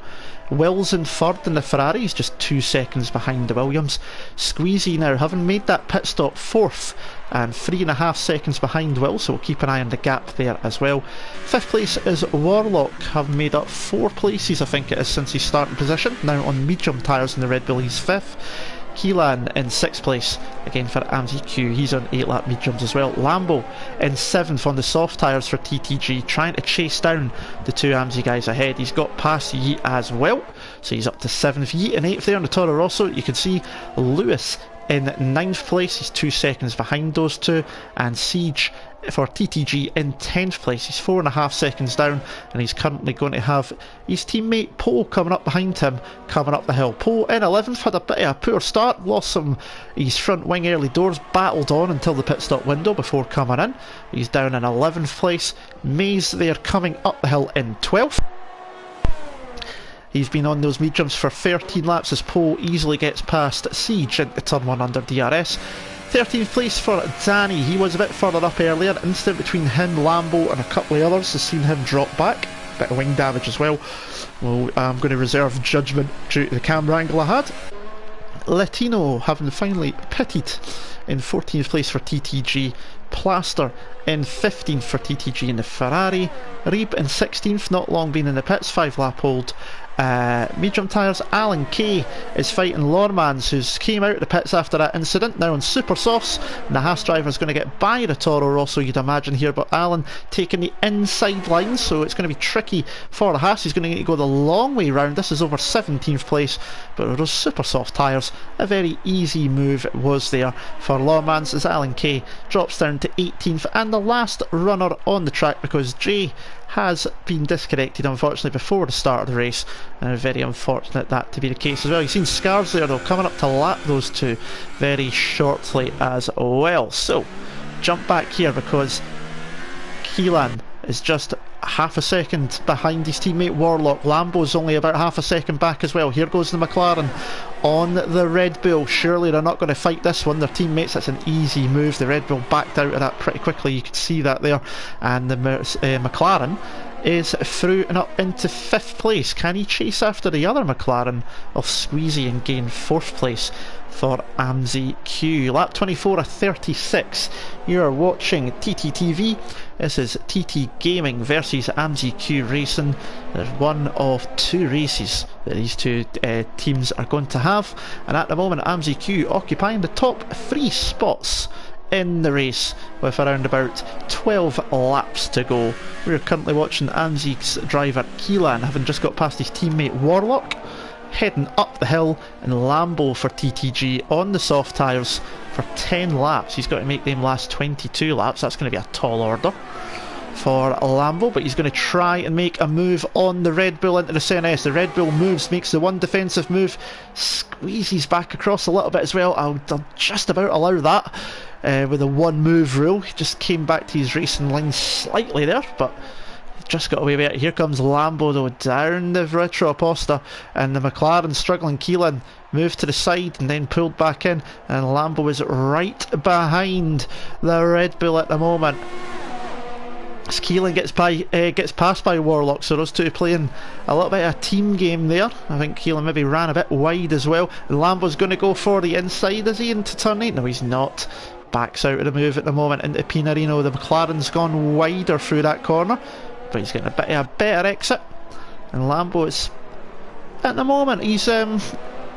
Will's in 3rd in the Ferrari, he's just 2 seconds behind the Williams. Squeezy now, having made that pit stop, 4th and 3.5 seconds behind Will, so we'll keep an eye on the gap there as well. 5th place is Warlock, having made up 4 places, I think it is, since his starting position. Now on medium tyres in the Red Bull, he's 5th. Keelan in 6th place, again for AmziQ, he's on 8 lap mediums as well. Lambo in 7th on the soft tyres for TTG, trying to chase down the 2 AmziQ guys ahead. He's got past Yeet as well, so he's up to 7th. Yeet in 8th there on the Toro Rosso. You can see Lewis in 9th place, he's 2 seconds behind those 2, and Siege for TTG in 10th place, he's 4.5 seconds down, and he's currently going to have his teammate Poe coming up behind him, coming up the hill. Poe in 11th, had a bit of a poor start, lost his front wing early doors, battled on until the pit stop window before coming in. He's down in 11th place. Maze there coming up the hill in 12th. He's been on those mediums for 13 laps as Poe easily gets past Siege into turn 1 under DRS. 13th place for Danny, he was a bit further up earlier. Incident between him, Lambo and a couple of others has seen him drop back. Bit of wing damage as well. I'm going to reserve judgment due to the camera angle I had. Latino having finally pitted in 14th place for TTG. Plaster in 15th for TTG in the Ferrari. Reeb in 16th, not long been in the pits, 5 lap old. Medium tyres, Alan Kay is fighting Lormans, who's came out of the pits after that incident, now on super softs, and the Haas driver is going to get by the Toro Rosso, you'd imagine here, but Alan taking the inside line, so it's going to be tricky for the Haas. He's going to need to go the long way round. This is over 17th place, but with those super soft tyres, a very easy move was there for Lormans as Alan Kay drops down to 18th, and the last runner on the track, because Jay has been disconnected unfortunately before the start of the race, and very unfortunate that to be the case as well. You've seen Scars there though coming up to lap those 2 very shortly as well. So jump back here because Keelan is just half a second behind his teammate Warlock. Lambo's only about half a second back as well. Here goes the McLaren on the Red Bull. Surely they're not going to fight this one, their teammates. That's an easy move. The Red Bull backed out of that pretty quickly, you could see that there, and the McLaren is through and up into 5th place. Can he chase after the other McLaren of Squeezy and gain 4th place for AmziQ? Lap 24 of 36. You are watching TTTV. This is TTGaming versus AmziQ Racing. There's one of 2 races that these 2 teams are going to have, and at the moment AmziQ occupying the top 3 spots in the race with around about 12 laps to go. We're currently watching AmziQ's driver Keelan having just got past his teammate Warlock, heading up the hill, and Lambo for TTG on the soft tyres for 10 laps. He's got to make them last 22 laps. That's going to be a tall order for Lambo, but he's going to try and make a move on the Red Bull into the CNS. The Red Bull moves, makes the one defensive move, squeezes back across a little bit as well. I'll just about allow that with the one move rule. He just came back to his racing line slightly there, but just got away with it. Here comes Lambo though, down the retro Aposta, and the McLaren struggling. Keelan moved to the side and then pulled back in, and Lambo is right behind the Red Bull at the moment. As Keelan gets passed by Warlock, so those two playing a little bit of a team game there. I think Keelan maybe ran a bit wide as well. And Lambo's going to go for the inside, is he, into turn 8? No, he's not. Backs out of the move at the moment into Pinarino. The McLaren's gone wider through that corner, but he's getting a bit of a better exit. And Lambo is, at the moment, he's a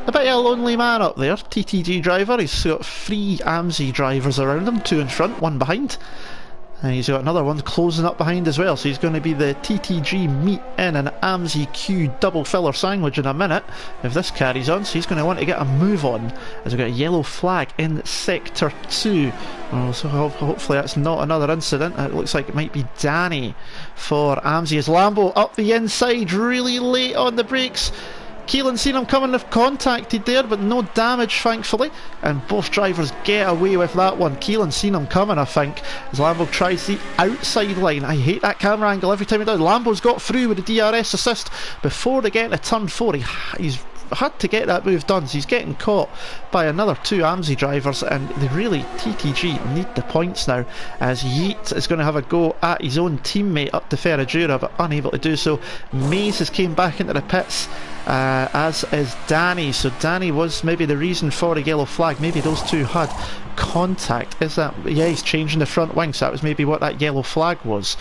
bit of a lonely man up there. TTG driver, he's got 3 AmziQ drivers around him, 2 in front, 1 behind. And he's got another one closing up behind as well, so he's going to be the TTG meet in an AmziQ double filler sandwich in a minute if this carries on. So he's going to want to get a move on as we've got a yellow flag in sector 2. Well, so hopefully that's not another incident. It looks like it might be Danny for AmziQ as Lambo up the inside really late on the brakes. Keelan seen him coming, they've contacted there, but no damage thankfully, and both drivers get away with that one. Keelan seen him coming, I think, as Lambo tries the outside line. I hate that camera angle every time he does. Lambo's got through with the DRS assist before they get to turn 4. He's had to get that move done, so he's getting caught by another 2 AmziQ drivers, and they really, TTG need the points now, as Yeet is going to have a go at his own teammate up to Ferragura, but unable to do so. Maze has came back into the pits, as is Danny, so Danny was maybe the reason for the yellow flag. Maybe those two had contact. Is that, yeah, he's changing the front wing, so that was maybe what that yellow flag was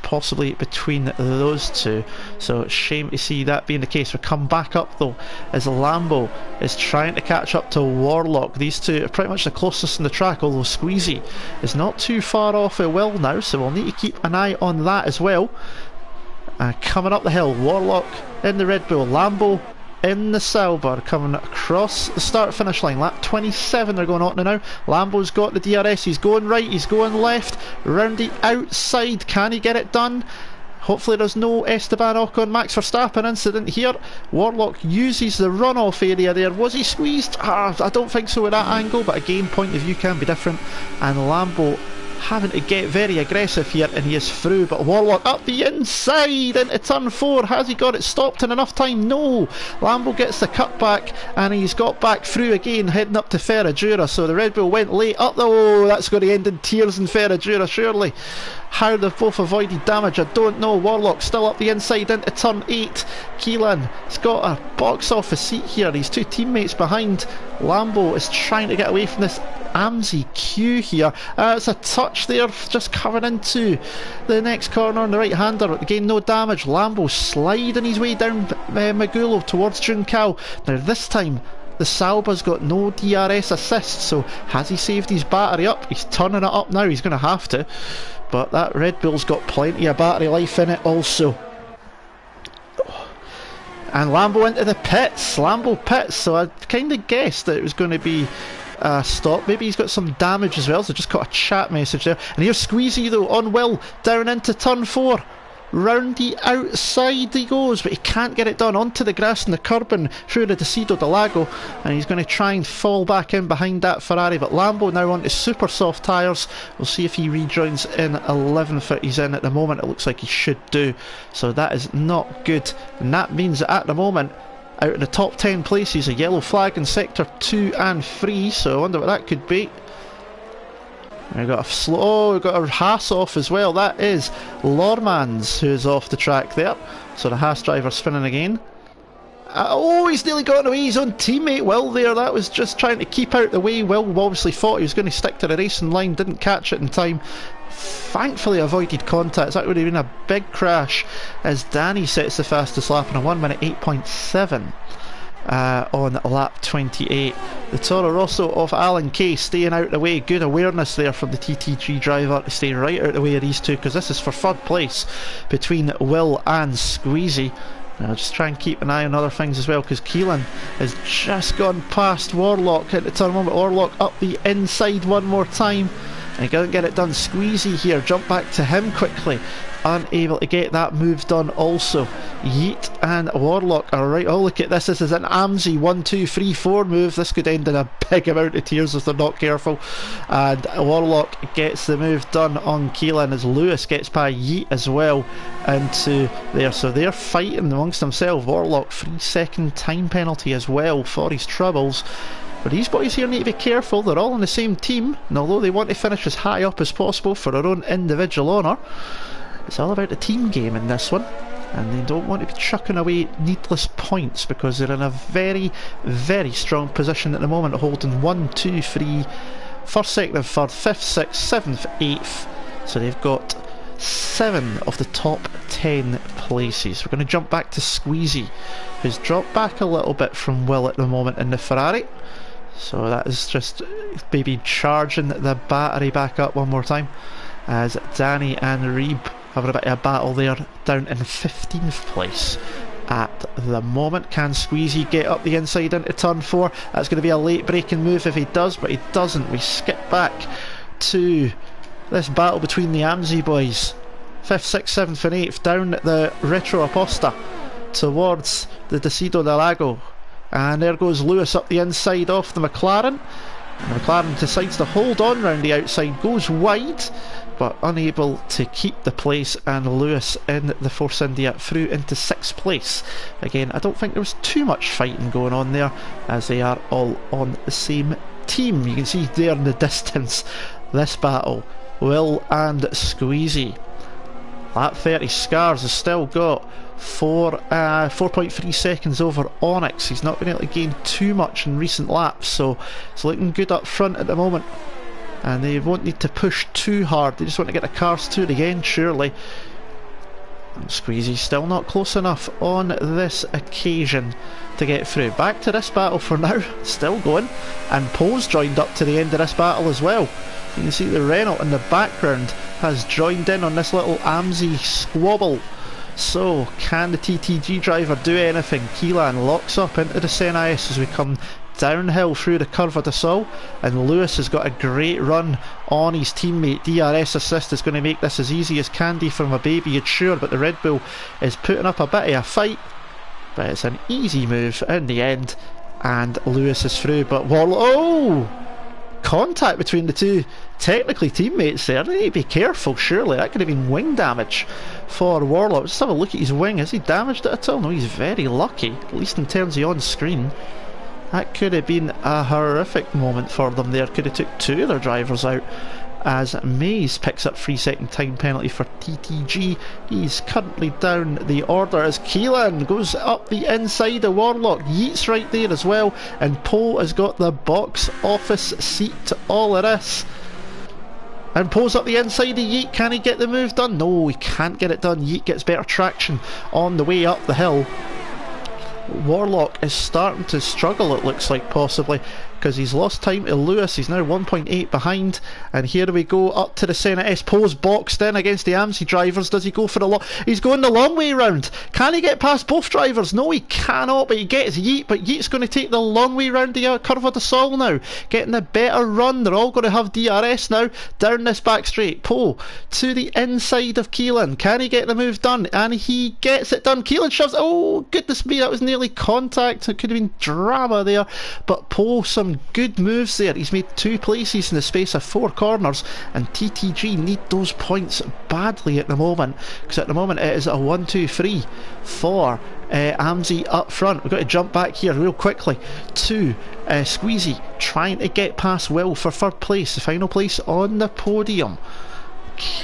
possibly between those two. So shame to see that being the case. We'll come back up though as Lambo is trying to catch up to Warlock. These two are pretty much the closest in the track, although Squeezy is not too far off a Will now, so we'll need to keep an eye on that as well. Coming up the hill, Warlock in the Red Bull, Lambo in the Sauber, coming across the start finish line. Lap 27 they're going on to now. Lambo's got the DRS, he's going right, he's going left, round the outside. Can he get it done? Hopefully there's no Esteban Ocon Max Verstappen incident here. Warlock uses the runoff area there. Was he squeezed? I don't think so with that angle, but again, point of view can be different. And Lambo having to get very aggressive here, and he is through, but Warlock up the inside into turn 4. Has he got it stopped in enough time? No. Lambo gets the cutback, and he's got back through again, heading up to Ferragura. So the Red Bull went late up the, oh, that's going to end in tears in Ferragura surely. How they've both avoided damage, I don't know. Warlock still up the inside into turn 8. Keelan has got a box office seat here. His 2 teammates behind. Lambo is trying to get away from this AmziQ here. It's a touch there, just coming into the next corner on the right hander. Again, no damage. Lambo sliding his way down Magulo towards Juncal. Now this time the Sauber's got no DRS assist, so has he saved his battery up? He's turning it up now, he's going to have to, but that Red Bull's got plenty of battery life in it also. And Lambo into the pits. Lambo pits, so I kind of guessed that it was going to be stop. Maybe he's got some damage as well, so just got a chat message there. And here's Squeezy though on Will, down into turn 4. Round the outside he goes, but he can't get it done. Onto the grass and the curb and through the Decido del Lago, and he's going to try and fall back in behind that Ferrari. But Lambo now onto super soft tyres. We'll see if he rejoins in 11th. He's in at the moment, it looks like he should do, so that is not good, and that means that at the moment, out in the top 10 places, a yellow flag in sector 2 and 3, so I wonder what that could be. We've got a we've got a Haas off as well. That is Lormans who's off the track there, so the Haas driver spinning again. Oh, he's nearly gotten away his own teammate Will there. That was just trying to keep out the way. Will obviously thought he was going to stick to the racing line, didn't catch it in time. Thankfully avoided contact. That would have been a big crash, as Danny sets the fastest lap in a 1 minute 8.7. on lap 28. The Toro Rosso of Alan Kay staying out of the way. Good awareness there from the TTG driver to stay right out of the way of these two, because this is for third place between Will and Squeezy. I'll just try and keep an eye on other things as well, because Keelan has just gone past Warlock at the turn moment. Warlock up the inside one more time, and he doesn't get it done. Squeezy here, jump back to him quickly, unable to get that move done also. Yeet and Warlock are right. Oh, look at this. This is an Amzi 1, 2, 3, 4 move. This could end in a big amount of tears if they're not careful. And Warlock gets the move done on Keelan as Lewis gets by Yeet as well into there. So they're fighting amongst themselves. Warlock 3-second time penalty as well for his troubles. But these boys here need to be careful. They're all on the same team, and although they want to finish as high up as possible for their own individual honour, it's all about the team game in this one, and they don't want to be chucking away needless points, because they're in a very, very strong position at the moment, holding 1, 2, 3, first, second and third, 5th, 6th, 7th, 8th. So they've got 7 of the top 10 places. We're going to jump back to Squeezy, who's dropped back a little bit from Will at the moment in the Ferrari. So that is just maybe charging the battery back up one more time, as Danny and Reeb having a bit of a battle there, down in 15th place at the moment. Can Squeezy get up the inside into turn 4? That's going to be a late breaking move if he does, but he doesn't. We skip back to this battle between the Amzi boys. 5th, 6th, 7th and 8th down the Retro Aposta towards the Decido del Lago. And there goes Lewis up the inside off the McLaren. And the McLaren decides to hold on round the outside, goes wide, but unable to keep the place, and Lewis in the Force India through into 6th place. Again, I don't think there was too much fighting going on there, as they are all on the same team. You can see there in the distance this battle, Will and Squeezy. Lap 30, Scars has still got 4.3 seconds over Onyx. He's not been able to gain too much in recent laps, so it's looking good up front at the moment, and they won't need to push too hard. They just want to get the cars to the end, surely. And Squeezy still not close enough on this occasion to get through. Back to this battle for now, still going, and Poe's joined up to the end of this battle as well. You can see the Renault in the background has joined in on this little Amzi squabble. So, can the TTG driver do anything? Keelan locks up into the Senais as we come downhill through the Curva de Sol, and Lewis has got a great run on his teammate. DRS assist is going to make this as easy as candy from a baby, it's sure, but the Red Bull is putting up a bit of a fight, but it's an easy move in the end, and Lewis is through. But oh! Contact between the two technically teammates there. They need to be careful, surely. That could have been wing damage for Warlock. Just have a look at his wing. Has he damaged it at all? No, he's very lucky, at least in terms of on screen. That could have been a horrific moment for them there. Could have took 2 of their drivers out, as Mays picks up 3-second time penalty for TTG. He's currently down the order as Keelan goes up the inside of Warlock. Yeet's right there as well, and Poe has got the box office seat to all of this. And Poe's up the inside of Yeet. Can he get the move done? No, he can't get it done. Yeet gets better traction on the way up the hill. Warlock is starting to struggle, it looks like, possibly, because he's lost time to Lewis. He's now 1.8 behind, and here we go up to the Senna S. Poe's boxed in against the Amzi drivers. Does he go for the long? He's going the long way round. Can he get past both drivers? No, he cannot, but he gets Yeet, but Yeet's going to take the long way round the Curva de Sol now, getting a better run. They're all going to have DRS now down this back straight. Poe to the inside of Keelan. Can he get the move done? And he gets it done. Keelan shoves. Oh goodness me, that was nearly contact. It could have been drama there, but Poe, some good moves there. He's made 2 places in the space of 4 corners, and TTG need those points badly at the moment, because at the moment it is a 1-2-3 for Amzi up front. We've got to jump back here real quickly to Squeezy, trying to get past Will for 3rd place, the final place on the podium.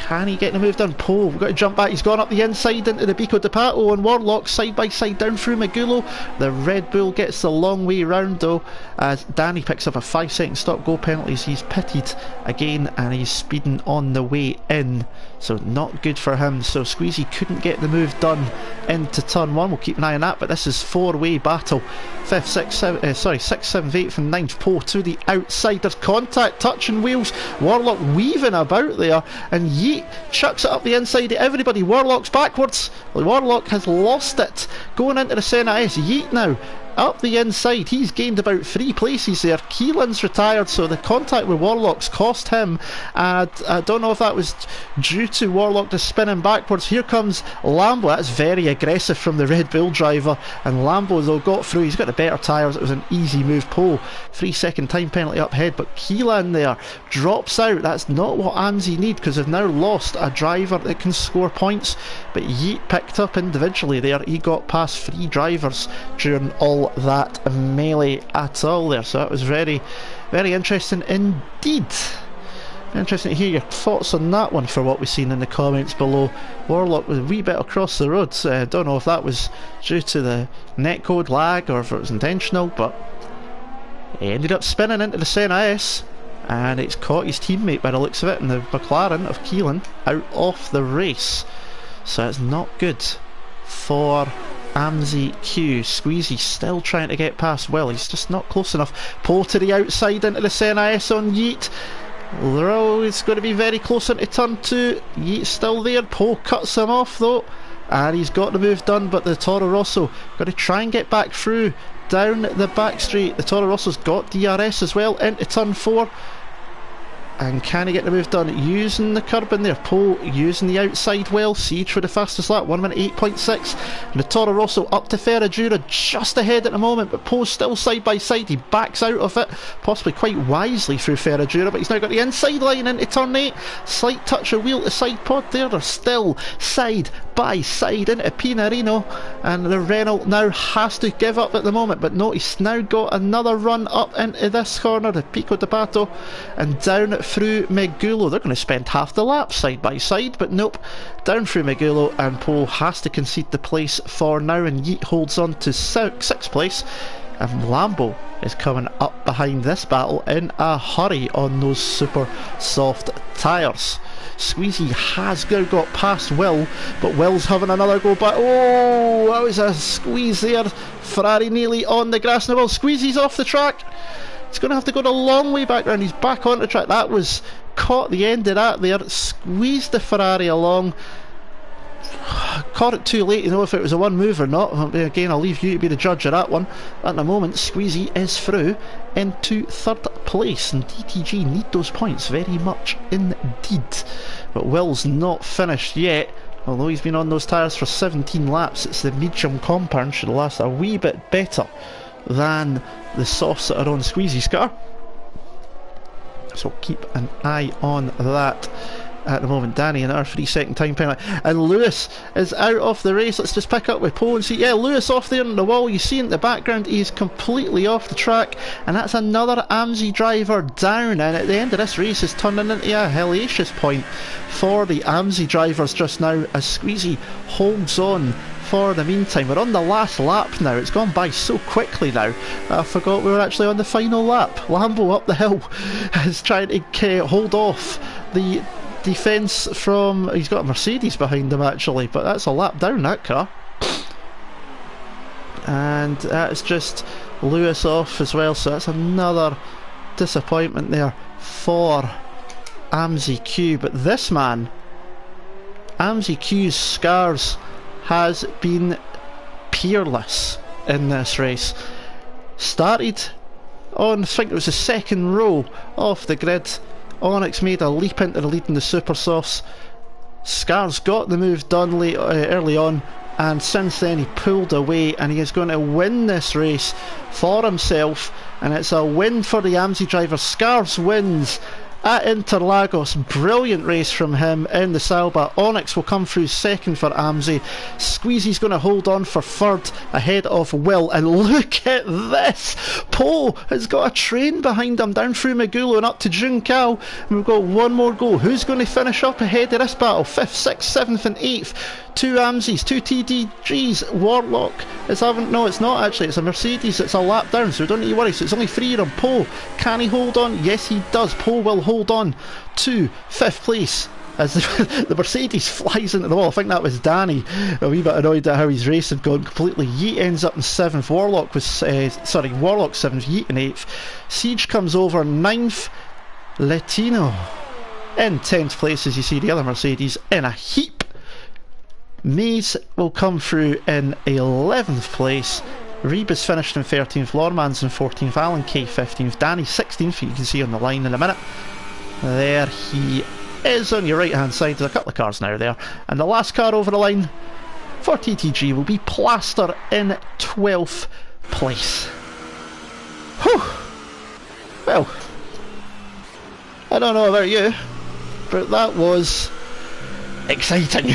Can he get the move done? Poe, we've got to jump back. He's gone up the inside into the Bico de Pato and Warlock side by side down through Magulo. The Red Bull gets the long way round though as Danny picks up a 5-second stop go penalties. He's pitted again and he's speeding on the way in, so not good for him. So Squeezy couldn't get the move done into turn 1. We'll keep an eye on that, but this is 4-way battle. 5th, 6th, 7th, 8th and 9th. Poe to the outside. There's contact, touching wheels. Warlock weaving about there and Yeet chucks it up the inside of everybody. Warlock's backwards. Warlock has lost it. Going into the centre S. Yeet now up the inside. He's gained about 3 places there. Keelan's retired, so the contact with Warlock's cost him. I don't know if that was due to Warlock just spinning backwards. Here comes Lambo. That's very aggressive from the Red Bull driver, and Lambo though got through. He's got the better tyres. It was an easy move. Poe, 3-second time penalty up ahead, but Keelan there drops out. That's not what AmziQ need, because they've now lost a driver that can score points. But Yeet picked up individually there. He got past 3 drivers during all that melee at all there, so that was very, very interesting indeed. Interesting to hear your thoughts on that one for what we've seen in the comments below. Warlock was a wee bit across the road. Don't know if that was due to the netcode lag or if it was intentional, but he ended up spinning into the centre S and it's caught his teammate by the looks of it, and the McLaren of Keelan out of the race, so it's not good for AmziQ. Squeezy still trying to get past Will. He's just not close enough. Poe to the outside into the centre S on Yeet. Luro is going to be very close into turn 2. Yeet's still there. Poe cuts him off though, and he's got the move done, but the Toro Rosso got to try and get back through down the back straight. The Toro Rosso's got DRS as well into turn 4. And can he get the move done? Using the curb in there. Poe using the outside well. Siege for the fastest lap, 1 minute 8.6. And the Toro Rosso up to Ferradura, just ahead at the moment, but Poe's still side by side. He backs out of it, possibly quite wisely through Ferradura, but he's now got the inside line into turn 8. Slight touch of wheel to side pod there. They're still side by side into Pinarino, and the Renault now has to give up at the moment, but no, he's now got another run up into this corner, the Pico de Pato, and down through Megulo. They're going to spend half the lap side by side, but nope, down through Megulo, and Poe has to concede the place for now, and Yeet holds on to 6th place, and Lambo is coming up behind this battle in a hurry on those super soft tyres. Squeezy has now got past Will, but Will's having another go back. Oh, that was a squeeze there. Ferrari nearly on the grass now. Well, Squeezy's off the track. He's going to have to go the long way back round. He's back on the track. That was caught the end of that there. Squeezed the Ferrari along. Caught it too late to know if it was a one move or not. Again, I'll leave you to be the judge of that one. At the moment, Squeezy is through into 3rd place, and TTG need those points very much indeed. But Will's not finished yet. Although he's been on those tyres for 17 laps, it's the medium compound should last a wee bit better than the softs that are on Squeezy's car. So keep an eye on that. At the moment, Danny in our 3-second time penalty, and Lewis is out of the race. Let's just pick up with Poe and see. Yeah, Lewis off there on the wall. You see in the background he's completely off the track, and that's another AmziQ driver down. And at the end of this race is turning into a hellacious point for the AmziQ drivers just now as Squeezy holds on for the meantime. We're on the last lap now. It's gone by so quickly now. I forgot we were actually on the final lap. Lambo up the hill is trying to hold off the defence from... He's got a Mercedes behind him actually, but that's a lap down, that car. And that's just Lewis off as well, so that's another disappointment there for AmziQ. But this man, AmziQ's scars, has been peerless in this race. Started on, I think it was the 2nd row off the grid. Onyx made a leap into the lead in the super softs. Scars got the move done early on, and since then he pulled away, and he is going to win this race for himself, and it's a win for the AmziQ driver. Scars wins at Interlagos. Brilliant race from him in the Salba. Onyx will come through second for Amzi. Squeezy's going to hold on for third ahead of Will. And look at this! Poe has got a train behind him down through Magulo and up to Juncal. And we've got one more go. Who's going to finish up ahead of this battle? 5th, 6th, 7th and 8th. 2 Amzis, 2 TTGs. Warlock is having... No, it's not actually. It's a Mercedes. It's a lap down, so we don't need to worry. So it's only 3 of them. Poe, can he hold on? Yes, he does. Poe will hold on to 5th place as the Mercedes flies into the wall. I think that was Danny, a wee bit annoyed at how his race had gone completely. Yeet ends up in 7th. Warlock was... Warlock 7th. Yeet in 8th. Siege comes over 9th. Latino in 10th place, as you see the other Mercedes in a heap. Maze will come through in 11th place. Rebus finished in 13th, Lorman's in 14th, Alan K 15th, Danny 16th, you can see on the line in a minute. There he is on your right hand side. There's a couple of cars now there. And the last car over the line for TTG will be Plaster in 12th place. Whew. Well, I don't know about you, but that was exciting.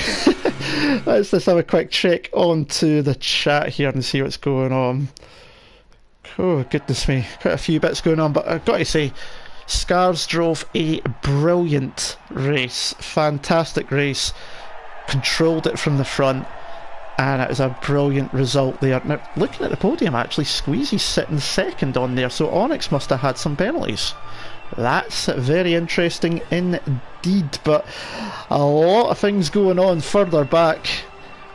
Let's just have a quick check onto the chat here and see what's going on. Oh goodness me, quite a few bits going on, but I've got to say, Scars drove a brilliant race, fantastic race, controlled it from the front, and it was a brilliant result there. Now, looking at the podium actually, Squeezy's sitting second on there, so Onyx must have had some penalties. That's very interesting indeed, but a lot of things going on further back.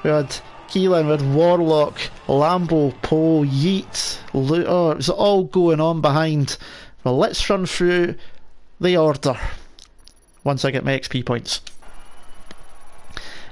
We had Keelan, we had Warlock, Lambo, Poe, Yeet, oh, it was all going on behind. Well, let's run through the order once I get my XP points.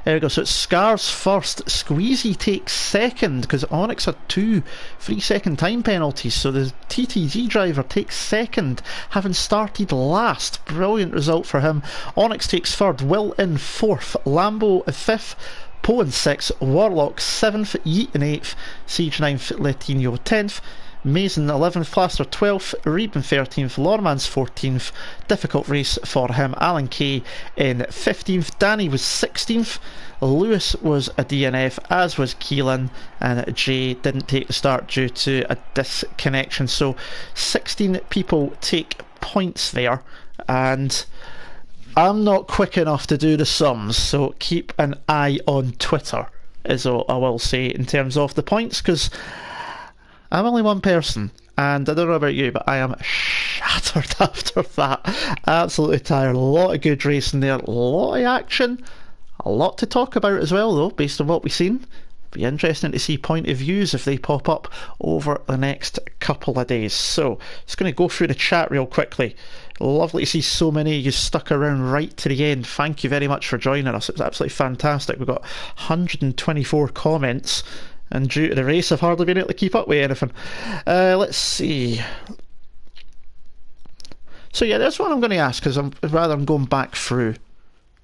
There we go, so it's Scars first. Squeezy takes second because Onyx had 2 3-second time penalties, so the TTG driver takes second, having started last. Brilliant result for him. Onyx takes third, Will in 4th, Lambo 5th, Poe in 6th, Warlock 7th, Yeet in 8th, Siege 9th, Latino 10th, Mason 11th, Plaster 12th, Reeb in 13th, Lorman's 14th. Difficult race for him. Alan K in 15th. Danny was 16th. Lewis was a DNF, as was Keelan, and Jay didn't take the start due to a disconnection. So 16 people take points there, and I'm not quick enough to do the sums, so keep an eye on Twitter, is all I will say in terms of the points, because I'm only one person, and I don't know about you, but I am shattered after that. Absolutely tired. A lot of good racing there, a lot of action, a lot to talk about as well though, based on what we've seen. Be interesting to see point of views if they pop up over the next couple of days. So, just going to go through the chat real quickly. Lovely to see so many of you stuck around right to the end. Thank you very much for joining us. It was absolutely fantastic. We've got 124 comments, and due to the race I've hardly been able to keep up with anything. Let's see. So yeah, that's what I'm going to ask, because I'm going back through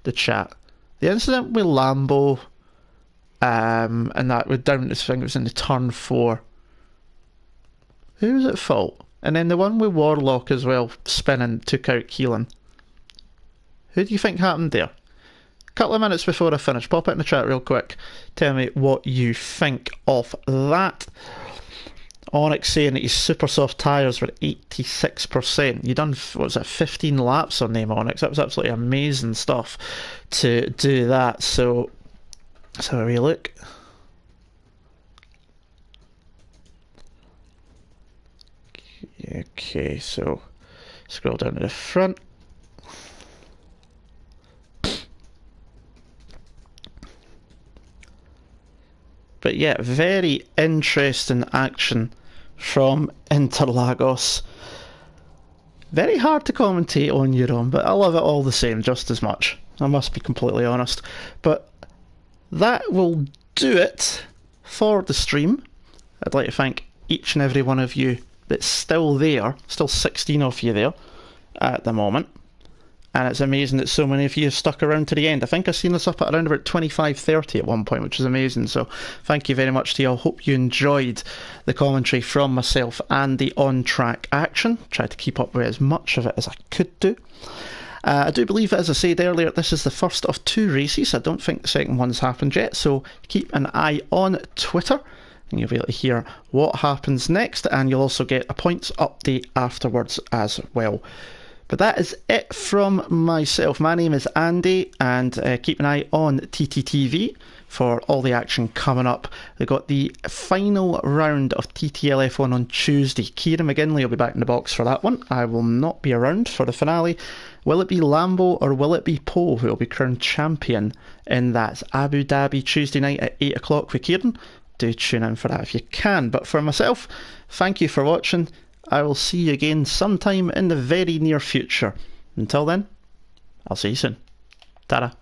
the chat. The incident with Lambo, and that was down to, I think it was in the turn 4. Who was at fault? And then the one with Warlock as well, spinning, took out Keelan. Who do you think happened there? Couple of minutes before I finish, pop it in the chat real quick. Tell me what you think of that. Onyx saying that his super soft tyres were 86%. You done, what was it, 15 laps on them, Onyx? That was absolutely amazing stuff to do that. So, let's have a wee look. Okay, so scroll down to the front. But yeah, very interesting action from Interlagos. Very hard to commentate on, Euron, but I love it all the same, just as much. I must be completely honest. But that will do it for the stream. I'd like to thank each and every one of you that's still there, still 16 of you there at the moment. and it's amazing that so many of you have stuck around to the end. I think I've seen this up at around about 25:30 at one point, which is amazing. So thank you very much to you all. Hope you enjoyed the commentary from myself and the on-track action. Tried to keep up with as much of it as I could do. I do believe, as I said earlier, this is the first of 2 races. I don't think the second one's happened yet, so keep an eye on Twitter and you'll be able to hear what happens next, and you'll also get a points update afterwards as well. But that is it from myself. My name is Andy, and keep an eye on TTTV for all the action coming up. We've got the final round of TTL F1 on Tuesday. Kieran McGinley will be back in the box for that one. I will not be around for the finale. Will it be Lambo or will it be Poe who will be crowned champion in that Abu Dhabi Tuesday night at 8 o'clock with Kieran? Do tune in for that if you can. But for myself, thank you for watching. I will see you again sometime in the very near future. Until then, I'll see you soon. Ta-da.